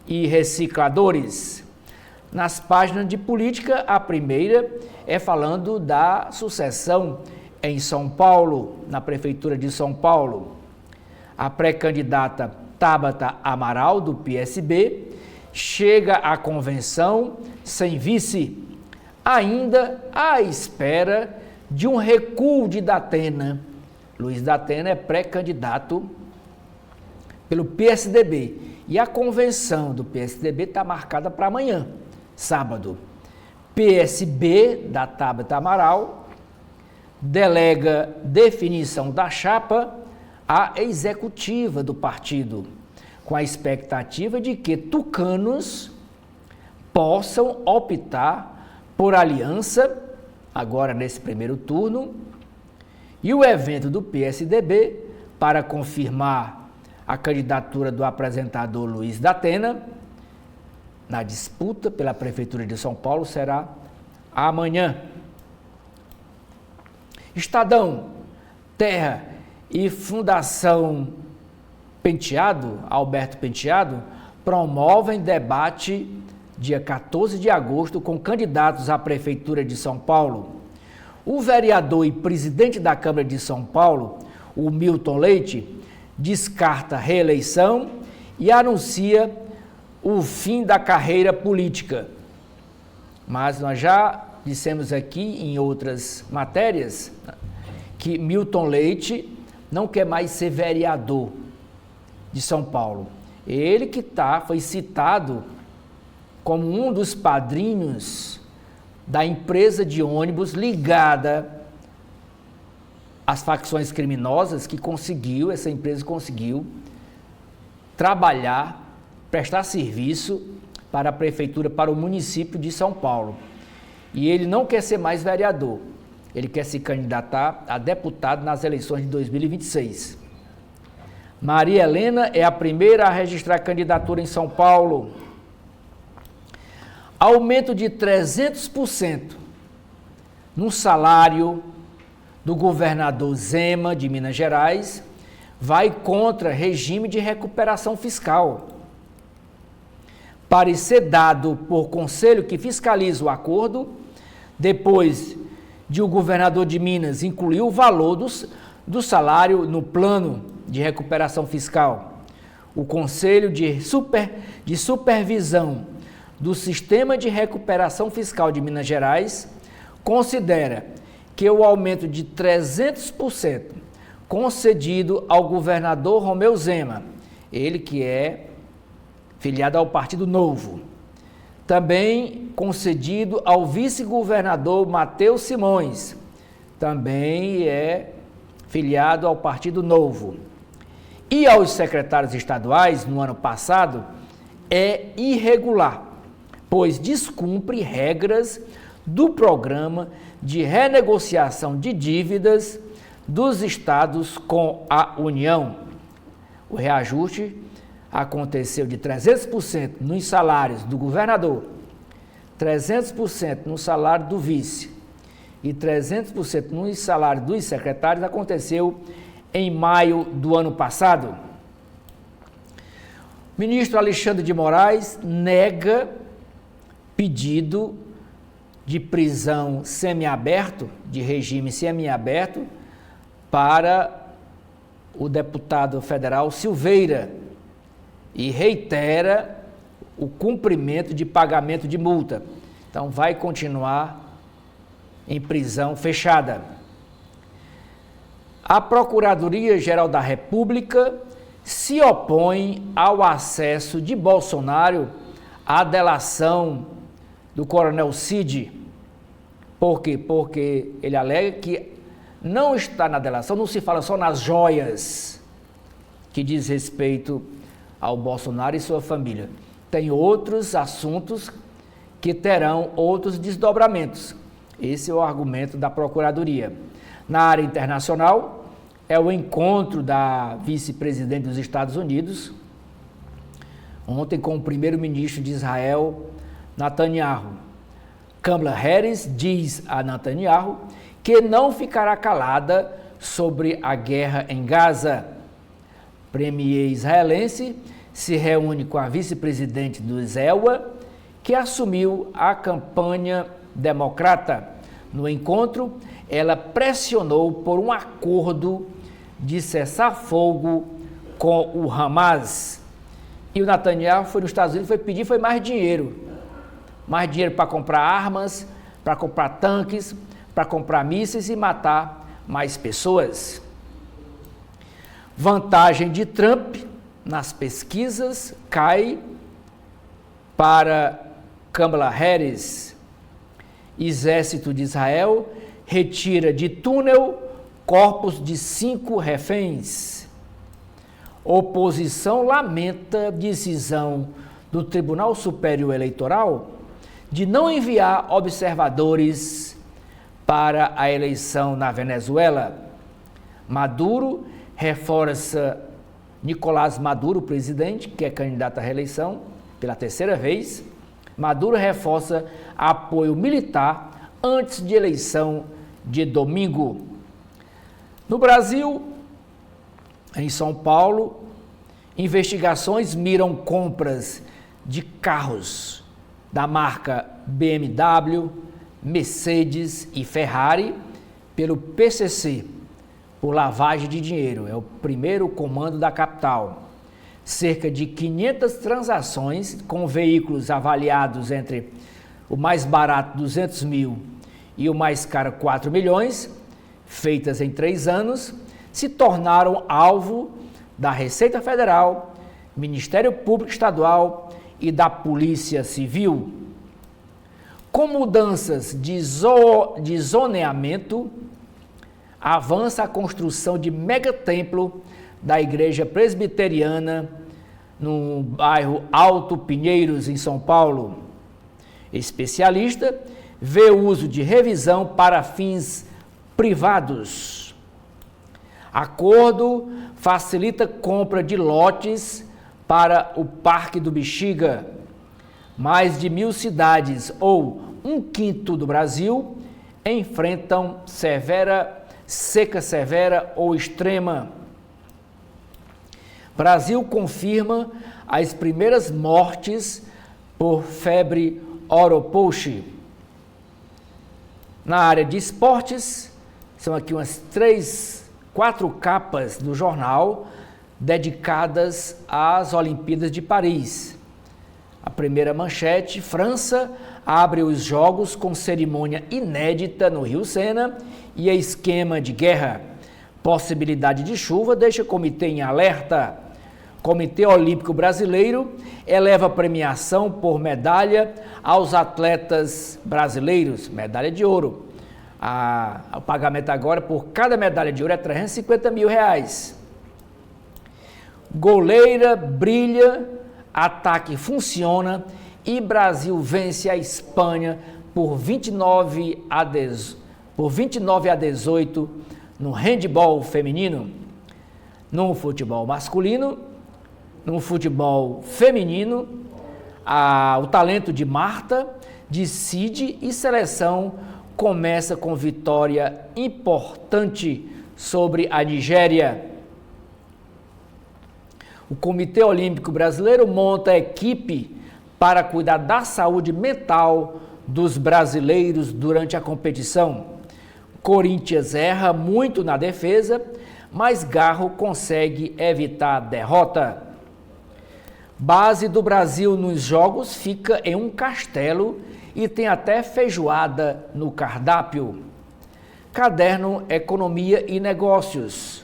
e recicladores. Nas páginas de política, a primeira é falando da sucessão em São Paulo, na Prefeitura de São Paulo. A pré-candidata Tabata Amaral, do PSB, chega à convenção sem vice, ainda à espera de um recuo de Datena. Luiz Datena é pré-candidato pelo PSDB e a convenção do PSDB está marcada para amanhã, sábado. PSB da Tabata Amaral delega definição da chapa à executiva do partido, com a expectativa de que tucanos possam optar por aliança, agora nesse primeiro turno, e o evento do PSDB para confirmar a candidatura do apresentador Luiz Datena na disputa pela Prefeitura de São Paulo será amanhã. Estadão, Terra e Fundação Penteado, Alberto Penteado, promovem debate dia 14 de agosto com candidatos à Prefeitura de São Paulo. O vereador e presidente da Câmara de São Paulo, o Milton Leite, descarta reeleição e anuncia o fim da carreira política. Mas nós já dissemos aqui em outras matérias que Milton Leite não quer mais ser vereador de São Paulo. Ele que foi citado como um dos padrinhos da empresa de ônibus ligada às facções criminosas que essa empresa conseguiu trabalhar, prestar serviço para a prefeitura, para o município de São Paulo. E ele não quer ser mais vereador, ele quer se candidatar a deputado nas eleições de 2026. Maria Helena é a primeira a registrar candidatura em São Paulo. Aumento de 300% no salário do governador Zema, de Minas Gerais, vai contra regime de recuperação fiscal. parecer dado por conselho que fiscaliza o acordo, depois de o governador de Minas incluir o valor do salário no plano de recuperação fiscal. O Conselho de Supervisão do Sistema de Recuperação Fiscal de Minas Gerais considera que o aumento de 300% concedido ao governador Romeu Zema, ele que é filiado ao Partido Novo, também concedido ao vice-governador Matheus Simões, também é filiado ao Partido Novo, e aos secretários estaduais no ano passado, é irregular, pois descumpre regras do Programa de Renegociação de Dívidas dos Estados com a União. O reajuste aconteceu de 300% nos salários do governador, 300% no salário do vice e 300% no salário dos secretários aconteceu em maio do ano passado. O ministro Alexandre de Moraes nega pedido de prisão semiaberto, de regime semiaberto, para o deputado federal Silveira e reitera o cumprimento de pagamento de multa. Então, vai continuar em prisão fechada. A Procuradoria-Geral da República se opõe ao acesso de Bolsonaro à delação do coronel Cid. Por quê? Porque ele alega que não está na delação, não se fala só nas joias que diz respeito ao Bolsonaro e sua família. Tem outros assuntos que terão outros desdobramentos. Esse é o argumento da Procuradoria. Na área internacional, é o encontro da vice-presidente dos Estados Unidos, ontem com o primeiro-ministro de Israel, Netanyahu. Kamala Harris diz a Netanyahu que não ficará calada sobre a guerra em Gaza. Premier israelense se reúne com a vice-presidente do ZEUA, que assumiu a campanha democrata. No encontro, ela pressionou por um acordo de cessar-fogo com o Hamas. E o Netanyahu foi nos Estados Unidos, foi mais dinheiro para comprar armas, para comprar tanques, para comprar mísseis e matar mais pessoas. Vantagem de Trump nas pesquisas cai para Kamala Harris. Exército de Israel retira de túnel corpos de 5 reféns. Oposição lamenta decisão do Tribunal Superior Eleitoral de não enviar observadores para a eleição na Venezuela. Maduro reforça Nicolás Maduro, presidente, que é candidato à reeleição pela 3ª vez. Maduro reforça apoio militar antes de eleição de domingo. No Brasil, em São Paulo, investigações miram compras de carros da marca BMW, Mercedes e Ferrari pelo PCC, por lavagem de dinheiro. É o primeiro comando da capital. Cerca de 500 transações com veículos avaliados entre o mais barato 200 mil e o mais caro 4 milhões, feitas em 3 anos, se tornaram alvo da Receita Federal, Ministério Público Estadual e da Polícia Civil. Com mudanças de zoneamento, avança a construção de megatemplo da Igreja Presbiteriana no bairro Alto Pinheiros, em São Paulo. Especialista vê o uso de revisão para fins privados. Acordo facilita compra de lotes para o Parque do Bexiga. Mais de 1.000 cidades, ou 1/5 do Brasil, enfrentam seca severa ou extrema. Brasil confirma as primeiras mortes por febre oropouche. Na área de esportes, são aqui umas 4 capas do jornal dedicadas às Olimpíadas de Paris. A primeira manchete: França abre os jogos com cerimônia inédita no Rio Sena e esquema de guerra. Possibilidade de chuva deixa o comitê em alerta. Comitê Olímpico Brasileiro eleva a premiação por medalha aos atletas brasileiros, medalha de ouro. O pagamento agora por cada medalha de ouro é R$350 mil. Goleira brilha, ataque funciona e Brasil vence a Espanha por 29 a 18 no handebol feminino. No futebol masculino, no futebol feminino, o talento de Marta, de Cid e seleção começa com vitória importante sobre a Nigéria. O Comitê Olímpico Brasileiro monta a equipe para cuidar da saúde mental dos brasileiros durante a competição. Corinthians erra muito na defesa, mas Garro consegue evitar a derrota. Base do Brasil nos jogos fica em um castelo e tem até feijoada no cardápio. Caderno Economia e Negócios.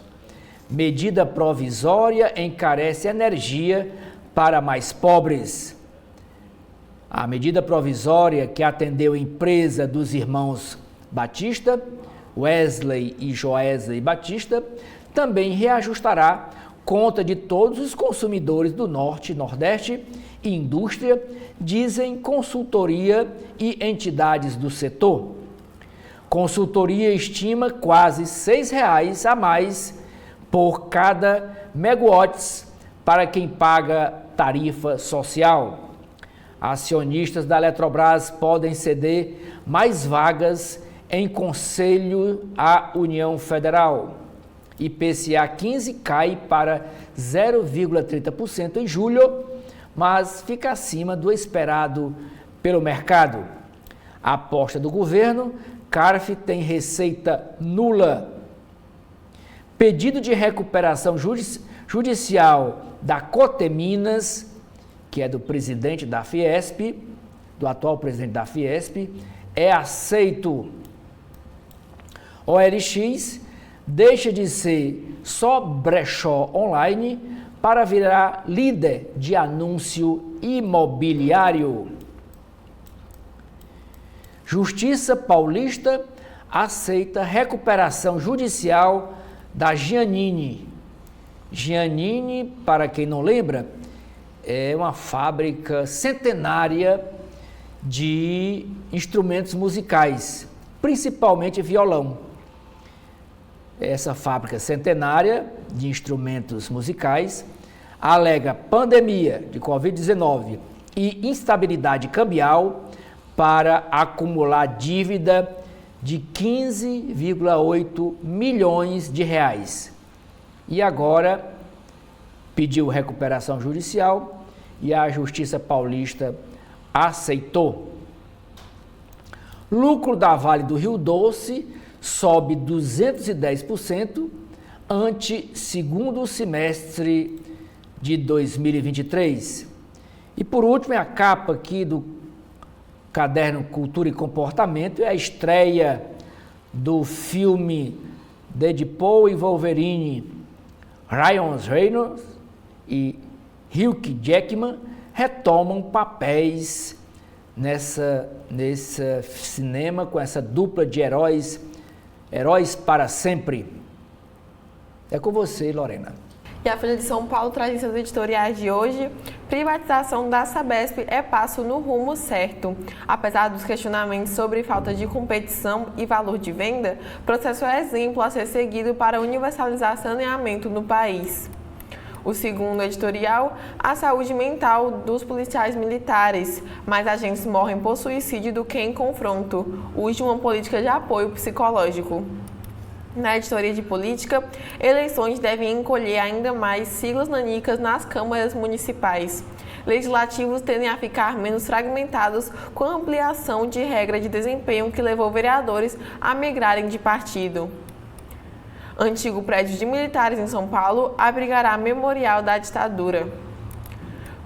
Medida provisória encarece energia para mais pobres. A medida provisória que atendeu a empresa dos irmãos Batista, Wesley e Joesley Batista, também reajustará conta de todos os consumidores do Norte e Nordeste e indústria, dizem consultoria e entidades do setor. Consultoria estima quase R$6 a mais por cada megawatts para quem paga tarifa social. Acionistas da Eletrobras podem ceder mais vagas em conselho à União Federal. IPCA 15 cai para 0,30% em julho, mas fica acima do esperado pelo mercado. A aposta do governo, CARF tem receita nula. Pedido de recuperação judicial da Coteminas, que é do presidente da Fiesp, do atual presidente da Fiesp, é aceito. OLX deixa de ser só brechó online para virar líder de anúncio imobiliário. Justiça Paulista aceita recuperação judicial da Giannini. Giannini, para quem não lembra, é uma fábrica centenária de instrumentos musicais, principalmente violão. Essa fábrica centenária de instrumentos musicais alega pandemia de Covid-19 e instabilidade cambial para acumular dívida de 15,8 milhões de reais. E agora pediu recuperação judicial e a Justiça Paulista aceitou. Lucro da Vale do Rio Doce sobe 210% ante segundo semestre de 2023. E por último, é a capa aqui do Caderno Cultura e Comportamento, é a estreia do filme Deadpool e Wolverine. Ryan Reynolds e Hugh Jackman retomam papéis nesse cinema com essa dupla de heróis para sempre. É com você, Lorena. E a Folha de São Paulo traz seus editoriais de hoje. Privatização da Sabesp é passo no rumo certo. Apesar dos questionamentos sobre falta de competição e valor de venda, o processo é exemplo a ser seguido para universalizar saneamento no país. O segundo editorial, a saúde mental dos policiais militares. Mais agentes morrem por suicídio do que em confronto. Urge uma política de apoio psicológico. Na editoria de política, eleições devem encolher ainda mais siglas nanicas nas câmaras municipais. legislativos tendem a ficar menos fragmentados com a ampliação de regra de desempenho que levou vereadores a migrarem de partido. Antigo prédio de militares em São Paulo abrigará memorial da ditadura.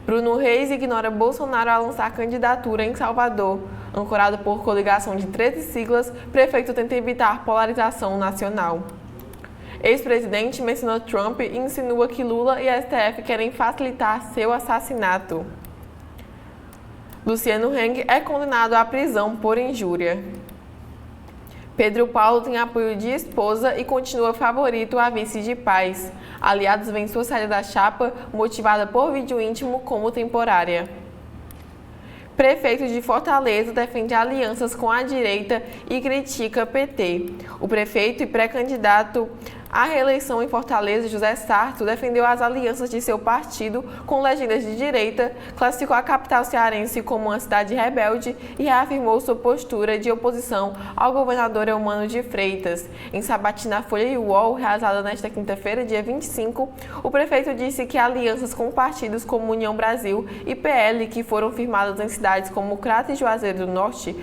Bruno Reis ignora Bolsonaro ao lançar candidatura em Salvador. Ancorado por coligação de 13 siglas, prefeito tenta evitar polarização nacional. Ex-presidente menciona Trump e insinua que Lula e STF querem facilitar seu assassinato. Luciano Heng é condenado à prisão por injúria. Pedro Paulo tem apoio de esposa e continua favorito a vice de Paz. Aliados veem sua saída da chapa, motivada por vídeo íntimo, como temporária. Prefeito de Fortaleza defende alianças com a direita e critica PT. O prefeito e pré-candidato à reeleição em Fortaleza, José Sarto, defendeu as alianças de seu partido com legendas de direita, classificou a capital cearense como uma cidade rebelde e reafirmou sua postura de oposição ao governador Eumano de Freitas. Em sabatina Folha e UOL, realizada nesta quinta-feira, dia 25, o prefeito disse que alianças com partidos como União Brasil e PL, que foram firmadas em cidades como Crato e Juazeiro do Norte,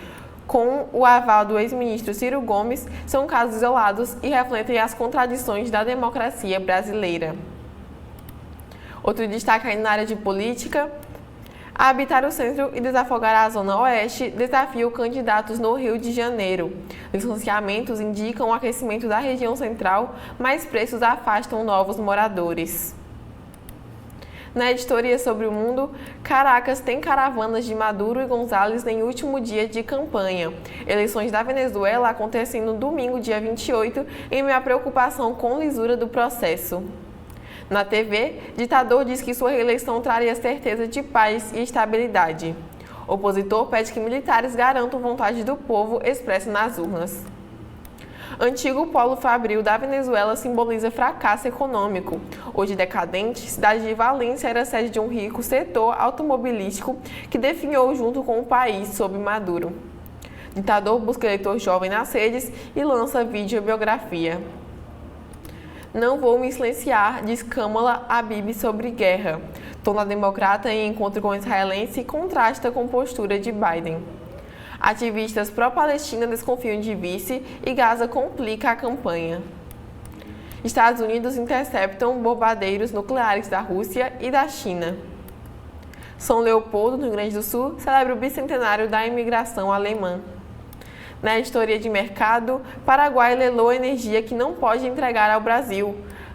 com o aval do ex-ministro Ciro Gomes, são casos isolados e refletem as contradições da democracia brasileira. Outro destaque ainda na área de política: habitar o centro e desafogar a zona oeste desafia candidatos no Rio de Janeiro. Licenciamentos indicam o aquecimento da região central, mas preços afastam novos moradores. Na editoria sobre o mundo, Caracas tem caravanas de Maduro e González em último dia de campanha. Eleições da Venezuela acontecem no domingo, dia 28, em meio à preocupação com lisura do processo. Na TV, ditador diz que sua reeleição traria certeza de paz e estabilidade. Opositor pede que militares garantam vontade do povo expressa nas urnas. Antigo polo fabril da Venezuela simboliza fracasso econômico. Hoje decadente, cidade de Valência era sede de um rico setor automobilístico que definhou junto com o país sob Maduro. Ditador busca eleitor jovem nas redes e lança videobiografia. Não vou me silenciar, diz Kamala Habib sobre guerra. Tom da democrata em encontro com israelense contrasta com postura de Biden. Ativistas pró-Palestina desconfiam de vice e Gaza complica a campanha. Estados Unidos interceptam bombardeiros nucleares da Rússia e da China. São Leopoldo, no Rio Grande do Sul, celebra o bicentenário da imigração alemã. Na editoria de mercado, Paraguai leilou energia que não pode entregar ao Brasil.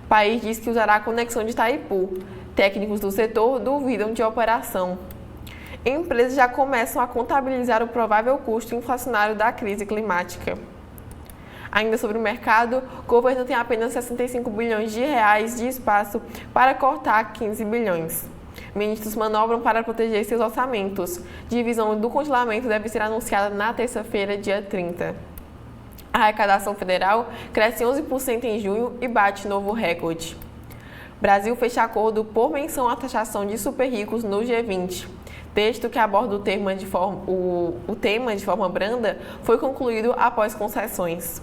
O país diz que usará a conexão de Itaipu. Técnicos do setor duvidam de operação. Empresas já começam a contabilizar o provável custo inflacionário da crise climática. Ainda sobre o mercado, o governo tem apenas 65 bilhões de reais de espaço para cortar 15 bilhões. Ministros manobram para proteger seus orçamentos. Divisão do congelamento deve ser anunciada na terça-feira, dia 30. A arrecadação federal cresce 11% em junho e bate novo recorde. Brasil fecha acordo por menção à taxação de super ricos no G20. Texto que aborda o tema de forma branda foi concluído após concessões.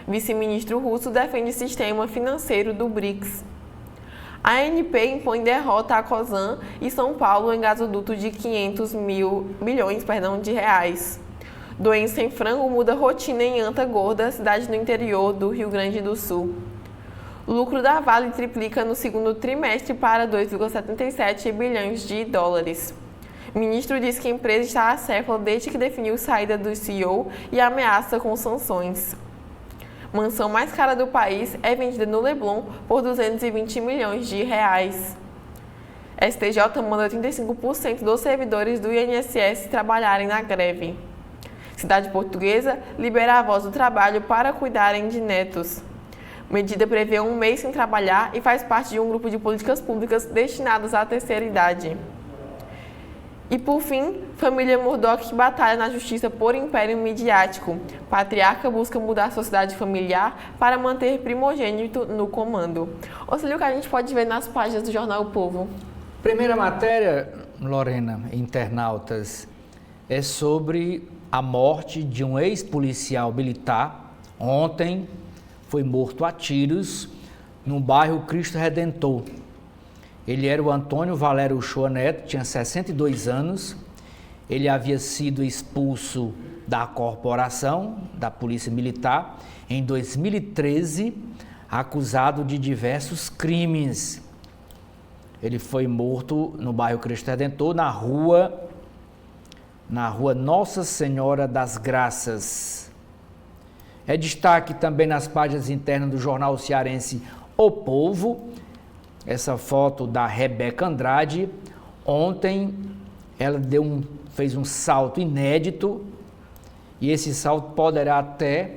Vice-ministro russo defende sistema financeiro do BRICS. A ANP impõe derrota a Cosan e São Paulo em gasoduto de 500 bilhões de reais. Doença em frango muda rotina em Anta Gorda, cidade no interior do Rio Grande do Sul. O lucro da Vale triplica no segundo trimestre para 2,77 bilhões de dólares. O ministro diz que a empresa está acéfala desde que definiu saída do CEO e ameaça com sanções. Mansão mais cara do país é vendida no Leblon por 220 milhões de reais. STJ manda 35% dos servidores do INSS trabalharem na greve. Cidade portuguesa libera avós do trabalho para cuidarem de netos. Medida prevê 1 mês sem trabalhar e faz parte de um grupo de políticas públicas destinadas à terceira idade. E por fim, família Murdoch batalha na justiça por império midiático. Patriarca busca mudar a sociedade familiar para manter primogênito no comando. Auxílio que a gente pode ver nas páginas do jornal O Povo. Primeira matéria, Lorena, internautas, é sobre a morte de um ex-policial militar. Ontem foi morto a tiros no bairro Cristo Redentor. Ele era o Antônio Valério Uchoa Neto, tinha 62 anos. Ele havia sido expulso da corporação, da Polícia Militar, em 2013, acusado de diversos crimes. Ele foi morto no bairro Cristo Redentor, na rua Nossa Senhora das Graças. É destaque também nas páginas internas do jornal cearense O Povo, essa foto da Rebeca Andrade. Ontem ela fez um salto inédito e esse salto poderá até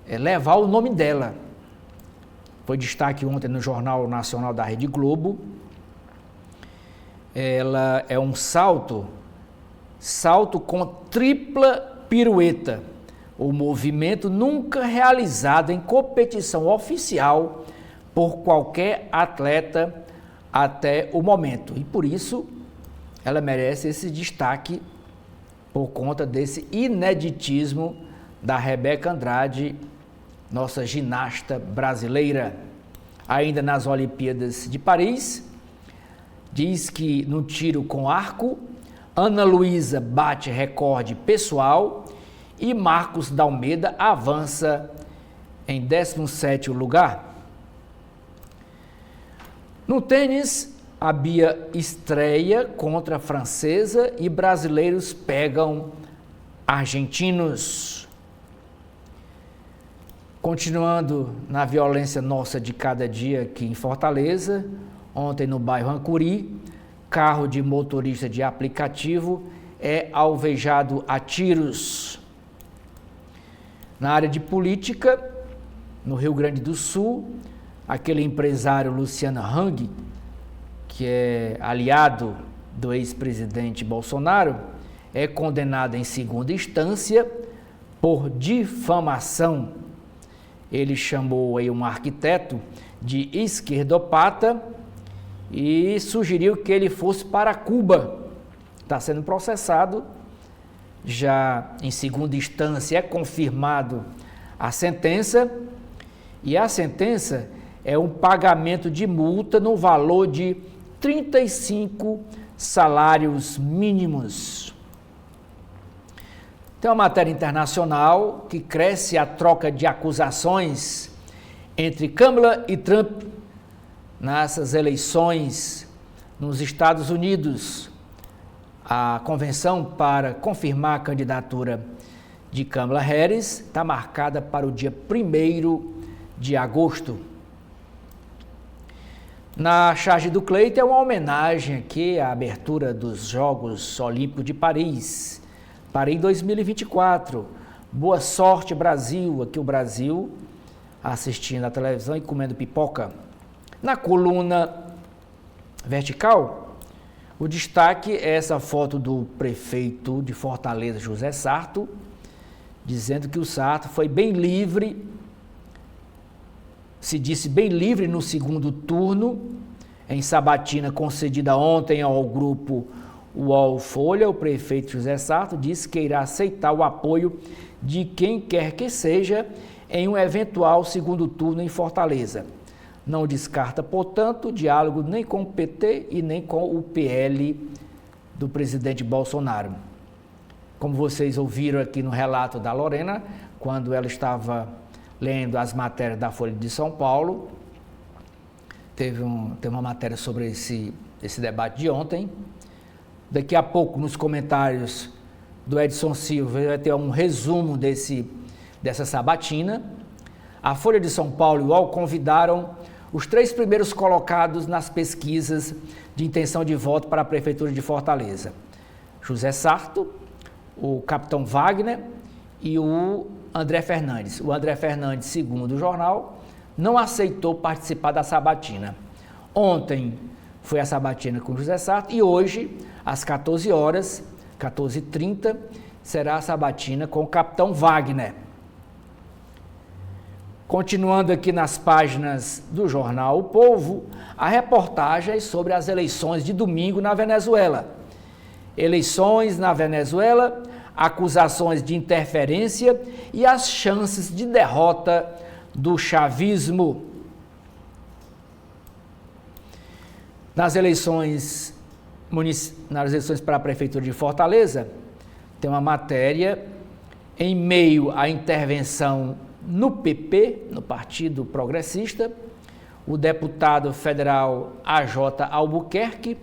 levar o nome dela. Foi destaque ontem no Jornal Nacional da Rede Globo. Ela é um salto com tripla pirueta. O movimento nunca realizado em competição oficial por qualquer atleta até o momento. E por isso ela merece esse destaque por conta desse ineditismo da Rebeca Andrade, nossa ginasta brasileira. Ainda nas Olimpíadas de Paris, diz que no tiro com arco, Ana Luísa bate recorde pessoal e Marcos Dalmeda avança em 17º lugar. No tênis, a Bia estreia contra a francesa e brasileiros pegam argentinos. Continuando na violência nossa de cada dia aqui em Fortaleza, ontem no bairro Ancuri, carro de motorista de aplicativo é alvejado a tiros. Na área de política, no Rio Grande do Sul, aquele empresário Luciano Hang, que é aliado do ex-presidente Bolsonaro, é condenado em segunda instância por difamação. Ele chamou aí um arquiteto de esquerdopata e sugeriu que ele fosse para Cuba. Está sendo processado. Já em segunda instância é confirmado a sentença, e a sentença é um pagamento de multa no valor de 35 salários mínimos. Tem uma matéria internacional que cresce a troca de acusações entre Câmara e Trump nessas eleições nos Estados Unidos. A convenção para confirmar a candidatura de Kamala Harris está marcada para o dia 1º de agosto. Na charge do Cleiton é uma homenagem aqui à abertura dos Jogos Olímpicos de Paris 2024. Boa sorte, Brasil. Aqui o Brasil assistindo a televisão e comendo pipoca. Na coluna vertical, o destaque é essa foto do prefeito de Fortaleza, José Sarto, dizendo que o Sarto foi bem livre, se disse bem livre no segundo turno, em sabatina concedida ontem ao grupo UOL Folha. O prefeito José Sarto disse que irá aceitar o apoio de quem quer que seja em um eventual segundo turno em Fortaleza. Não descarta, portanto, diálogo nem com o PT e nem com o PL do presidente Bolsonaro. Como vocês ouviram aqui no relato da Lorena, quando ela estava lendo as matérias da Folha de São Paulo, tem uma matéria sobre esse debate de ontem. Daqui a pouco, nos comentários do Edson Silva, vai ter um resumo dessa sabatina. A Folha de São Paulo e o UOL convidaram os 3 primeiros colocados nas pesquisas de intenção de voto para a Prefeitura de Fortaleza: José Sarto, o capitão Wagner e o André Fernandes. O André Fernandes, segundo o jornal, não aceitou participar da sabatina. Ontem foi a sabatina com o José Sarto e hoje, às 14 horas, 14h30, será a sabatina com o capitão Wagner. Continuando aqui nas páginas do jornal O Povo, a reportagem sobre as eleições de domingo na Venezuela. Eleições na Venezuela, acusações de interferência e as chances de derrota do chavismo. Nas eleições para a Prefeitura de Fortaleza, tem uma matéria em meio à intervenção no PP, no Partido Progressista. O deputado federal AJ Albuquerque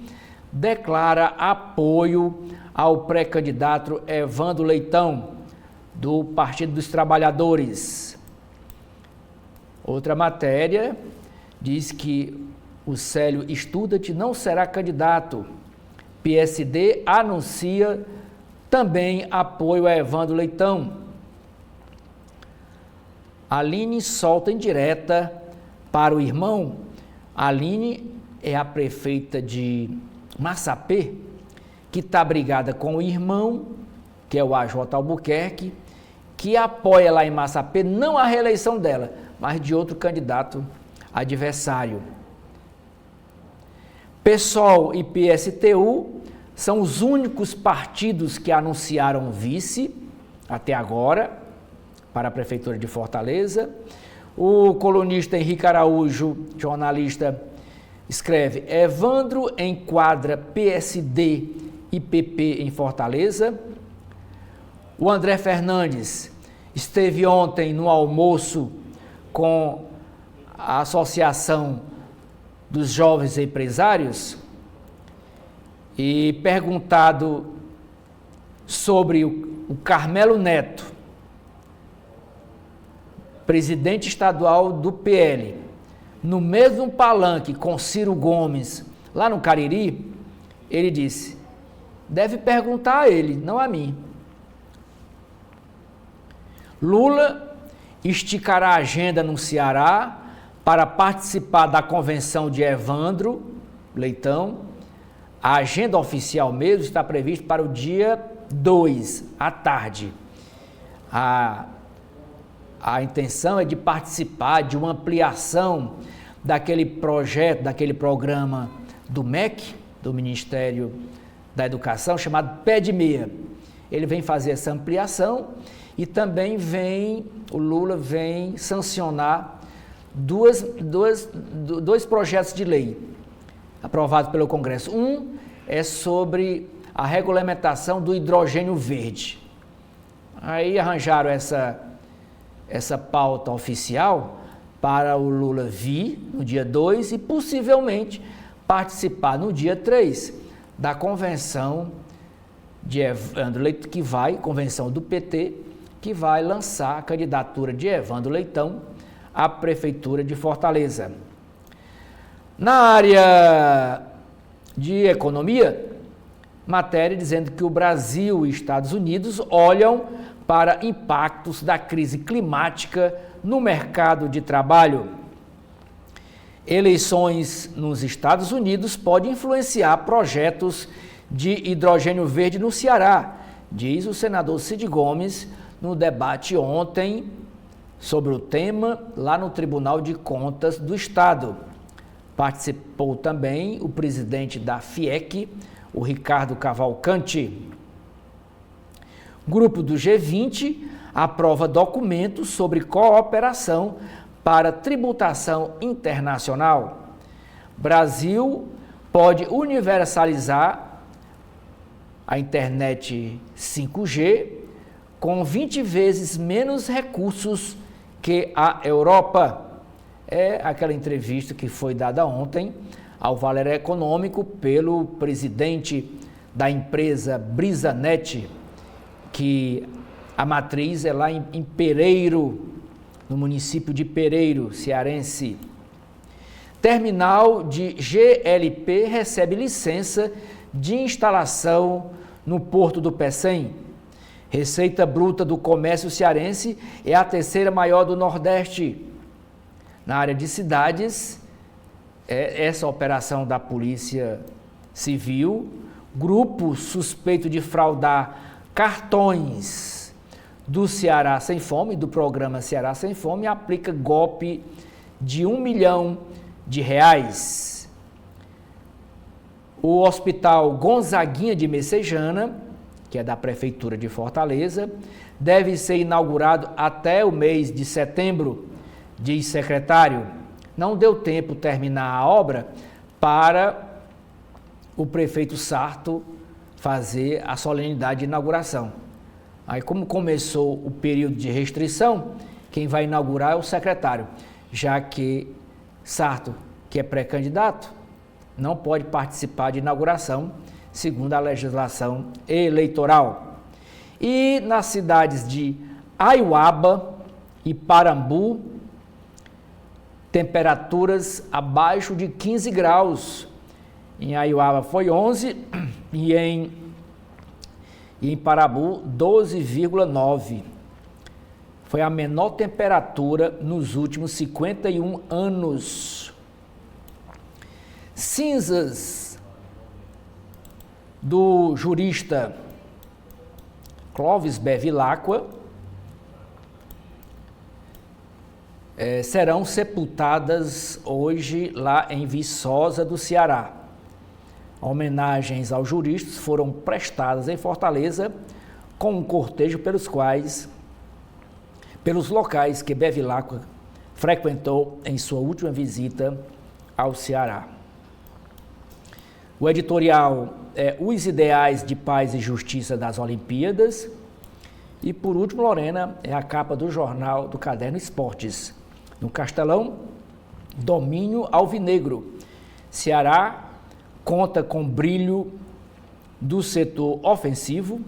declara apoio ao pré-candidato Evandro Leitão, do Partido dos Trabalhadores. Outra matéria diz que o Célio Studat não será candidato. PSD anuncia também apoio a Evandro Leitão. Aline solta indireta para o irmão. Aline é a prefeita de Massapê, que está brigada com o irmão, que é o AJ Albuquerque, que apoia lá em Massapê não a reeleição dela, mas de outro candidato adversário. PSOL e PSTU são os únicos partidos que anunciaram vice até agora para a Prefeitura de Fortaleza. O colunista Henrique Araújo, jornalista, escreve: Evandro enquadra PSD e PP em Fortaleza. O André Fernandes esteve ontem no almoço com a Associação dos Jovens Empresários e perguntado sobre o Carmelo Neto, presidente estadual do PL, no mesmo palanque com Ciro Gomes, lá no Cariri, ele disse: deve perguntar a ele, não a mim. Lula esticará a agenda no Ceará para participar da convenção de Evandro Leitão. A agenda oficial mesmo está prevista para o dia 2, à tarde. A intenção é de participar de uma ampliação daquele projeto, daquele programa do MEC, do Ministério da Educação, chamado Pé de Meia. Ele vem fazer essa ampliação e também o Lula vem sancionar dois projetos de lei aprovados pelo Congresso. Um é sobre a regulamentação do hidrogênio verde. Aí arranjaram essa pauta oficial para o Lula vir no dia 2 e possivelmente participar no dia 3 da convenção de Evandro Leitão, convenção do PT, que vai lançar a candidatura de Evandro Leitão à Prefeitura de Fortaleza. Na área de economia, matéria dizendo que o Brasil e Estados Unidos olham para impactos da crise climática no mercado de trabalho. Eleições nos Estados Unidos podem influenciar projetos de hidrogênio verde no Ceará, diz o senador Cid Gomes no debate ontem sobre o tema lá no Tribunal de Contas do Estado. Participou também o presidente da FIEC, o Ricardo Cavalcante. Grupo do G20 aprova documentos sobre cooperação para tributação internacional. Brasil pode universalizar a internet 5G com 20 vezes menos recursos que a Europa. É aquela entrevista que foi dada ontem ao Valor Econômico pelo presidente da empresa BrisaNet, que a matriz é lá em Pereiro, no município de Pereiro, cearense. Terminal de GLP recebe licença de instalação no Porto do Pecém. Receita bruta do comércio cearense é a terceira maior do Nordeste. Na área de cidades, essa operação da Polícia Civil, grupo suspeito de fraudar cartões do Ceará Sem Fome, do programa Ceará Sem Fome, aplica golpe de R$1 milhão. O Hospital Gonzaguinha de Messejana, que é da Prefeitura de Fortaleza, deve ser inaugurado até o mês de setembro, diz secretário. Não deu tempo terminar a obra para o prefeito Sarto fazer a solenidade de inauguração. Aí, como começou o período de restrição, quem vai inaugurar é o secretário, já que Sarto, que é pré-candidato, não pode participar de inauguração, segundo a legislação eleitoral. E nas cidades de Aiuaba e Parambu, temperaturas abaixo de 15 graus. Em Aiuaba foi 11 e em Parambu 12,9. Foi a menor temperatura nos últimos 51 anos. Cinzas do jurista Clóvis Bevilacqua serão sepultadas hoje lá em Viçosa do Ceará. Homenagens aos juristas foram prestadas em Fortaleza com um cortejo pelos locais que Bevilacqua frequentou em sua última visita ao Ceará. O editorial é Os Ideais de Paz e Justiça das Olimpíadas. E, por último, Lorena, é a capa do jornal do Caderno Esportes. No Castelão, domínio alvinegro. Ceará conta com brilho do setor ofensivo,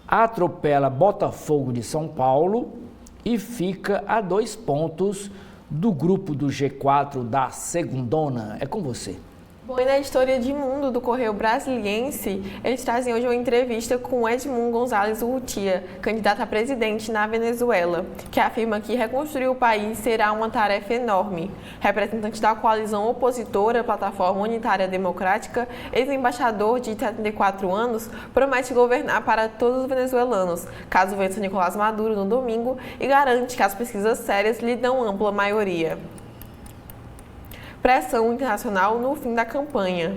atropela Botafogo de São Paulo e fica a 2 pontos do grupo do G4 da Segundona. É com você. Bom, e na editoria de Mundo do Correio Brasiliense, eles trazem hoje uma entrevista com Edmundo Gonzalez Urrutia, candidato a presidente na Venezuela, que afirma que reconstruir o país será uma tarefa enorme. Representante da coalizão opositora Plataforma Unitária Democrática, ex-embaixador de 74 anos, promete governar para todos os venezuelanos, caso vença Nicolás Maduro no domingo, e garante que as pesquisas sérias lhe dão ampla maioria. Pressão internacional no fim da campanha.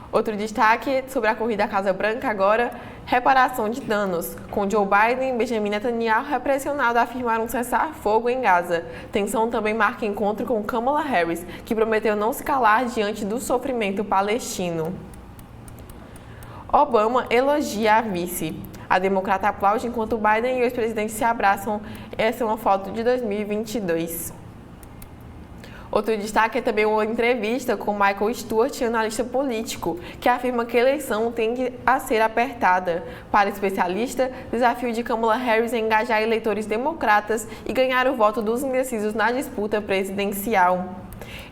Outro destaque sobre a corrida à Casa Branca agora, reparação de danos, com Joe Biden e Benjamin Netanyahu pressionados a afirmar um cessar-fogo em Gaza. Tensão também marca encontro com Kamala Harris, que prometeu não se calar diante do sofrimento palestino. Obama elogia a vice. A democrata aplaude enquanto Biden e o ex-presidente se abraçam. Essa é uma foto de 2022. Outro destaque é também uma entrevista com Michael Stewart, analista político, que afirma que a eleição tem a ser apertada. Para o especialista, desafio de Kamala Harris é engajar eleitores democratas e ganhar o voto dos indecisos na disputa presidencial.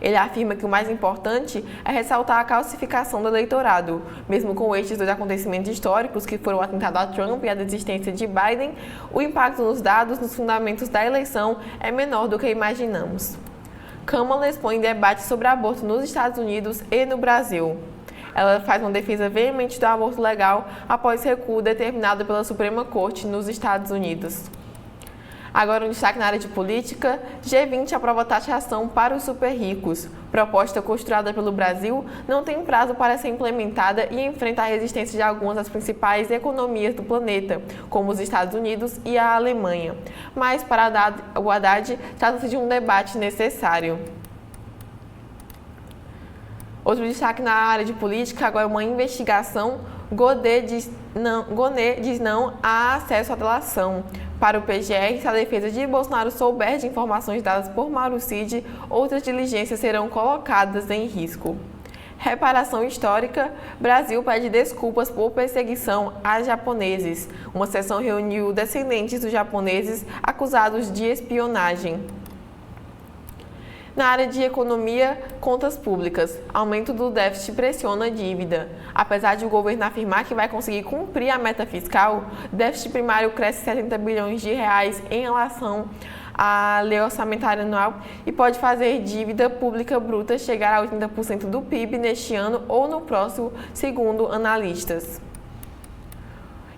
Ele afirma que o mais importante é ressaltar a calcificação do eleitorado. Mesmo com estes 2 acontecimentos históricos, que foram o atentado a Trump e a desistência de Biden, o impacto nos dados, nos fundamentos da eleição é menor do que imaginamos. Kamala expõe debate sobre aborto nos Estados Unidos e no Brasil. Ela faz uma defesa veemente do aborto legal após recuo determinado pela Suprema Corte nos Estados Unidos. Agora um destaque na área de política, G20 aprova taxação para os super ricos. Proposta costurada pelo Brasil não tem prazo para ser implementada e enfrenta a resistência de algumas das principais economias do planeta, como os Estados Unidos e a Alemanha. Mas para o Haddad, trata-se de um debate necessário. Outro destaque na área de política, agora uma investigação. Gonet diz não a acesso à delação. Para o PGR, se a defesa de Bolsonaro souber de informações dadas por Mauro Cid, outras diligências serão colocadas em risco. Reparação histórica, Brasil pede desculpas por perseguição a japoneses. Uma sessão reuniu descendentes dos japoneses acusados de espionagem. Na área de economia, contas públicas, aumento do déficit pressiona a dívida. Apesar de o governo afirmar que vai conseguir cumprir a meta fiscal, o déficit primário cresce 70 bilhões de reais em relação à lei orçamentária anual e pode fazer dívida pública bruta chegar a 80% do PIB neste ano ou no próximo, segundo analistas.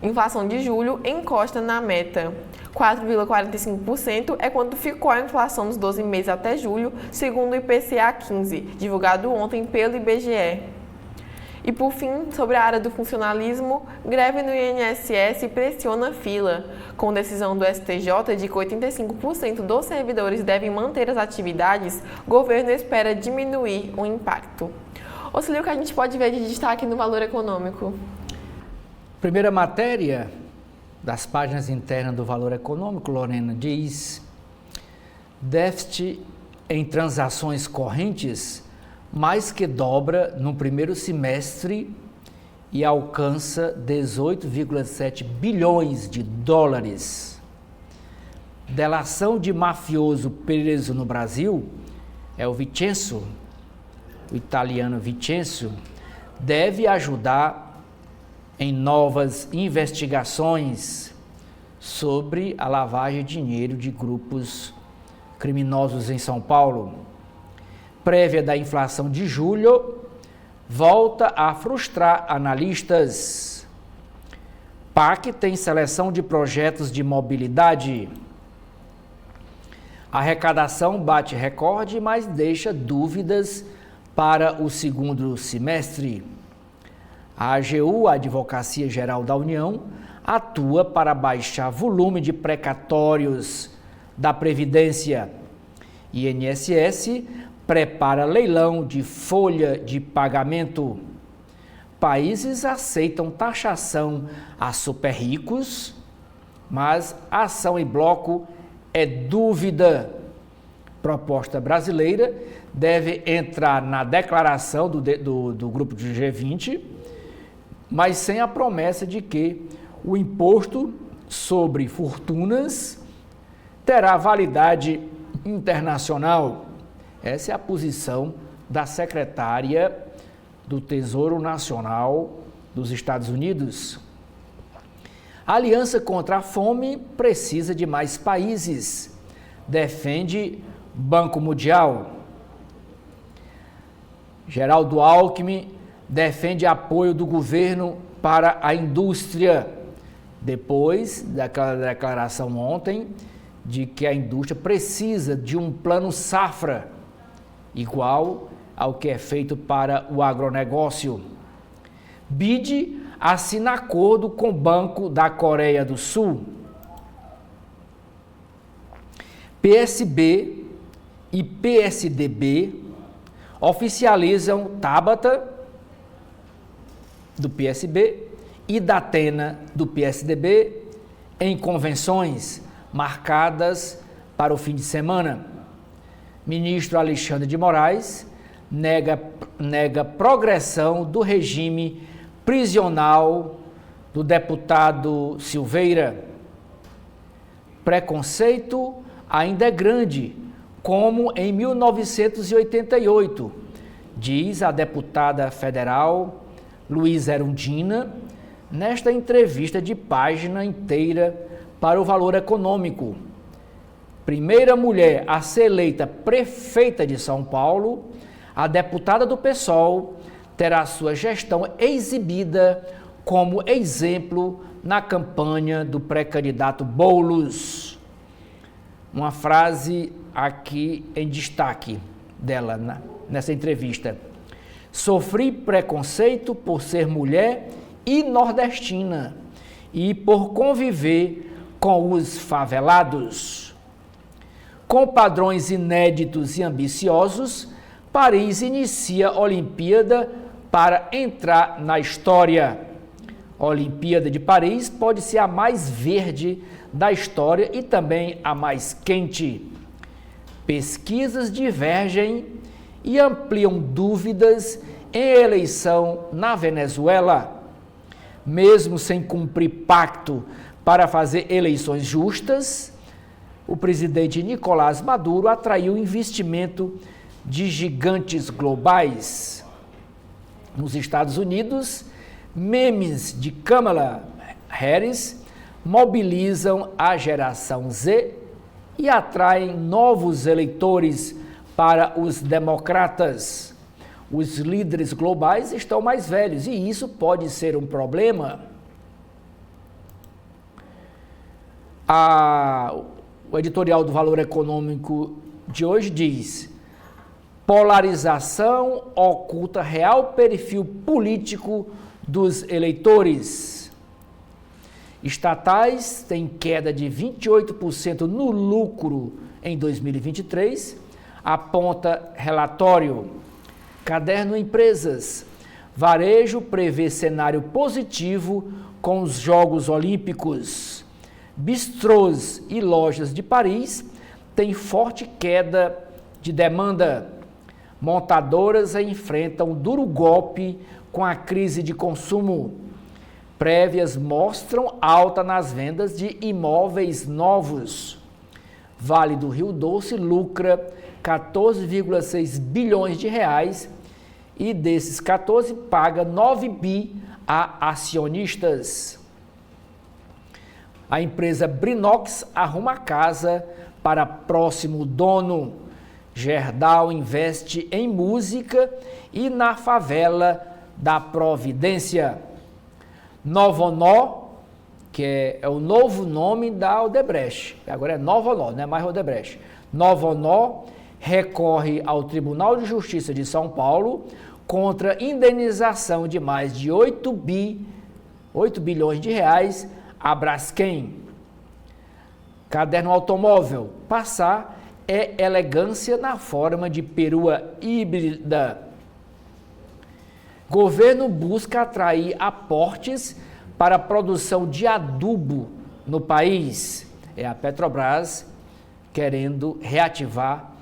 Inflação de julho encosta na meta. 4,45% é quanto ficou a inflação nos 12 meses até julho, segundo o IPCA 15, divulgado ontem pelo IBGE. E por fim, sobre a área do funcionalismo, greve no INSS pressiona fila. Com decisão do STJ de que 85% dos servidores devem manter as atividades, o governo espera diminuir o impacto. Ocílio, o que a gente pode ver de destaque no Valor Econômico? Primeira matéria das páginas internas do Valor Econômico, Lorena, diz: déficit em transações correntes mais que dobra no primeiro semestre e alcança 18,7 bilhões de dólares. Delação de mafioso preso no Brasil, é o Vincenzo, o italiano Vincenzo, deve ajudar em novas investigações sobre a lavagem de dinheiro de grupos criminosos em São Paulo. Prévia da inflação de julho volta a frustrar analistas. PAC tem seleção de projetos de mobilidade. A arrecadação bate recorde, mas deixa dúvidas para o segundo semestre. A AGU, a Advocacia Geral da União, atua para baixar volume de precatórios da Previdência. INSS prepara leilão de folha de pagamento. Países aceitam taxação a super ricos, mas a ação em bloco é dúvida. Proposta brasileira deve entrar na declaração do grupo de G20, mas sem a promessa de que o imposto sobre fortunas terá validade internacional. Essa é a posição da secretária do Tesouro Nacional dos Estados Unidos. A Aliança contra a Fome precisa de mais países, defende Banco Mundial. Geraldo Alckmin defende apoio do governo para a indústria, depois daquela declaração ontem de que a indústria precisa de um plano safra, igual ao que é feito para o agronegócio. BID assina acordo com o Banco da Coreia do Sul. PSB e PSDB oficializam Tabata, do PSB, e Datena, do PSDB, em convenções marcadas para o fim de semana. Ministro Alexandre de Moraes nega progressão do regime prisional do deputado Silveira. Preconceito ainda é grande, como em 1988, diz a deputada federal Luísa Erundina, nesta entrevista de página inteira para o Valor Econômico. Primeira mulher a ser eleita prefeita de São Paulo, a deputada do PSOL terá sua gestão exibida como exemplo na campanha do pré-candidato Boulos. Uma frase aqui em destaque dela nessa entrevista. Sofri preconceito por ser mulher e nordestina e por conviver com os favelados. Com padrões inéditos e ambiciosos, Paris inicia a Olimpíada para entrar na história. A Olimpíada de Paris pode ser a mais verde da história e também a mais quente. Pesquisas divergem e ampliam dúvidas em eleição na Venezuela. Mesmo sem cumprir pacto para fazer eleições justas, o presidente Nicolás Maduro atraiu investimento de gigantes globais. Nos Estados Unidos, memes de Kamala Harris mobilizam a geração Z e atraem novos eleitores para os democratas. Os líderes globais estão mais velhos e isso pode ser um problema. O editorial do Valor Econômico de hoje diz: polarização oculta real perfil político dos eleitores. Estatais têm queda de 28% no lucro em 2023, aponta relatório. Caderno Empresas. Varejo prevê cenário positivo com os Jogos Olímpicos. Bistrôs e lojas de Paris têm forte queda de demanda. Montadoras enfrentam duro golpe com a crise de consumo. Prévias mostram alta nas vendas de imóveis novos. Vale do Rio Doce lucra 14,6 bilhões de reais e desses 14 paga 9 bi a acionistas. A empresa Brinox arruma casa para próximo dono. Gerdau investe em música e na favela da Providência. Novonó, que é o novo nome da Odebrecht, agora é Novonó, não é mais Odebrecht. Novonó recorre ao Tribunal de Justiça de São Paulo contra indenização de mais de 8 bilhões de reais a Braskem. Caderno Automóvel. Passar é elegância na forma de perua híbrida. Governo busca atrair aportes para a produção de adubo no país. É a Petrobras querendo reativar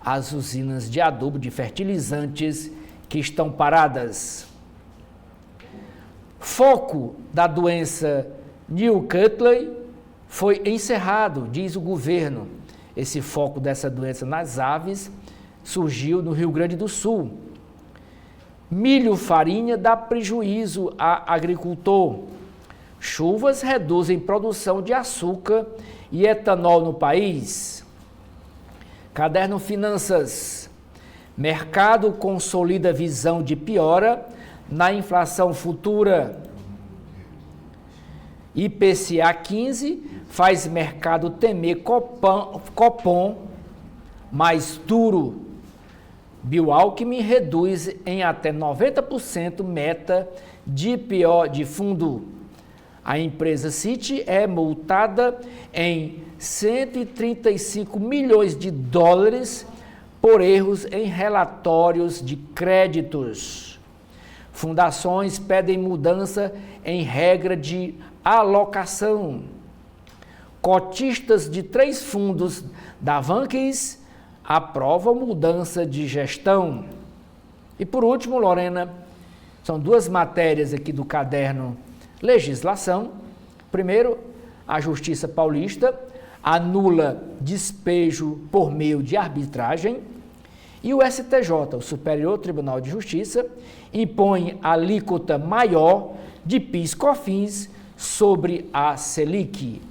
as usinas de adubo, de fertilizantes que estão paradas. Foco da doença Newcastle foi encerrado, diz o governo. Esse foco dessa doença nas aves surgiu no Rio Grande do Sul. Milho farinha dá prejuízo a agricultor. Chuvas reduzem produção de açúcar e etanol no país. Caderno Finanças. Mercado consolida visão de piora na inflação futura. IPCA 15 faz mercado temer Copom mais duro. Bioalckmin reduz em até 90% meta de pior de fundo. A empresa Citi é multada em 135 milhões de dólares por erros em relatórios de créditos. Fundações pedem mudança em regra de alocação. Cotistas de 3 fundos da Vanquis aprovam mudança de gestão. E por último, Lorena, são 2 matérias aqui do caderno Legislação. Primeiro, a Justiça Paulista anula despejo por meio de arbitragem e o STJ, o Superior Tribunal de Justiça, impõe alíquota maior de PIS/COFINS sobre a Selic.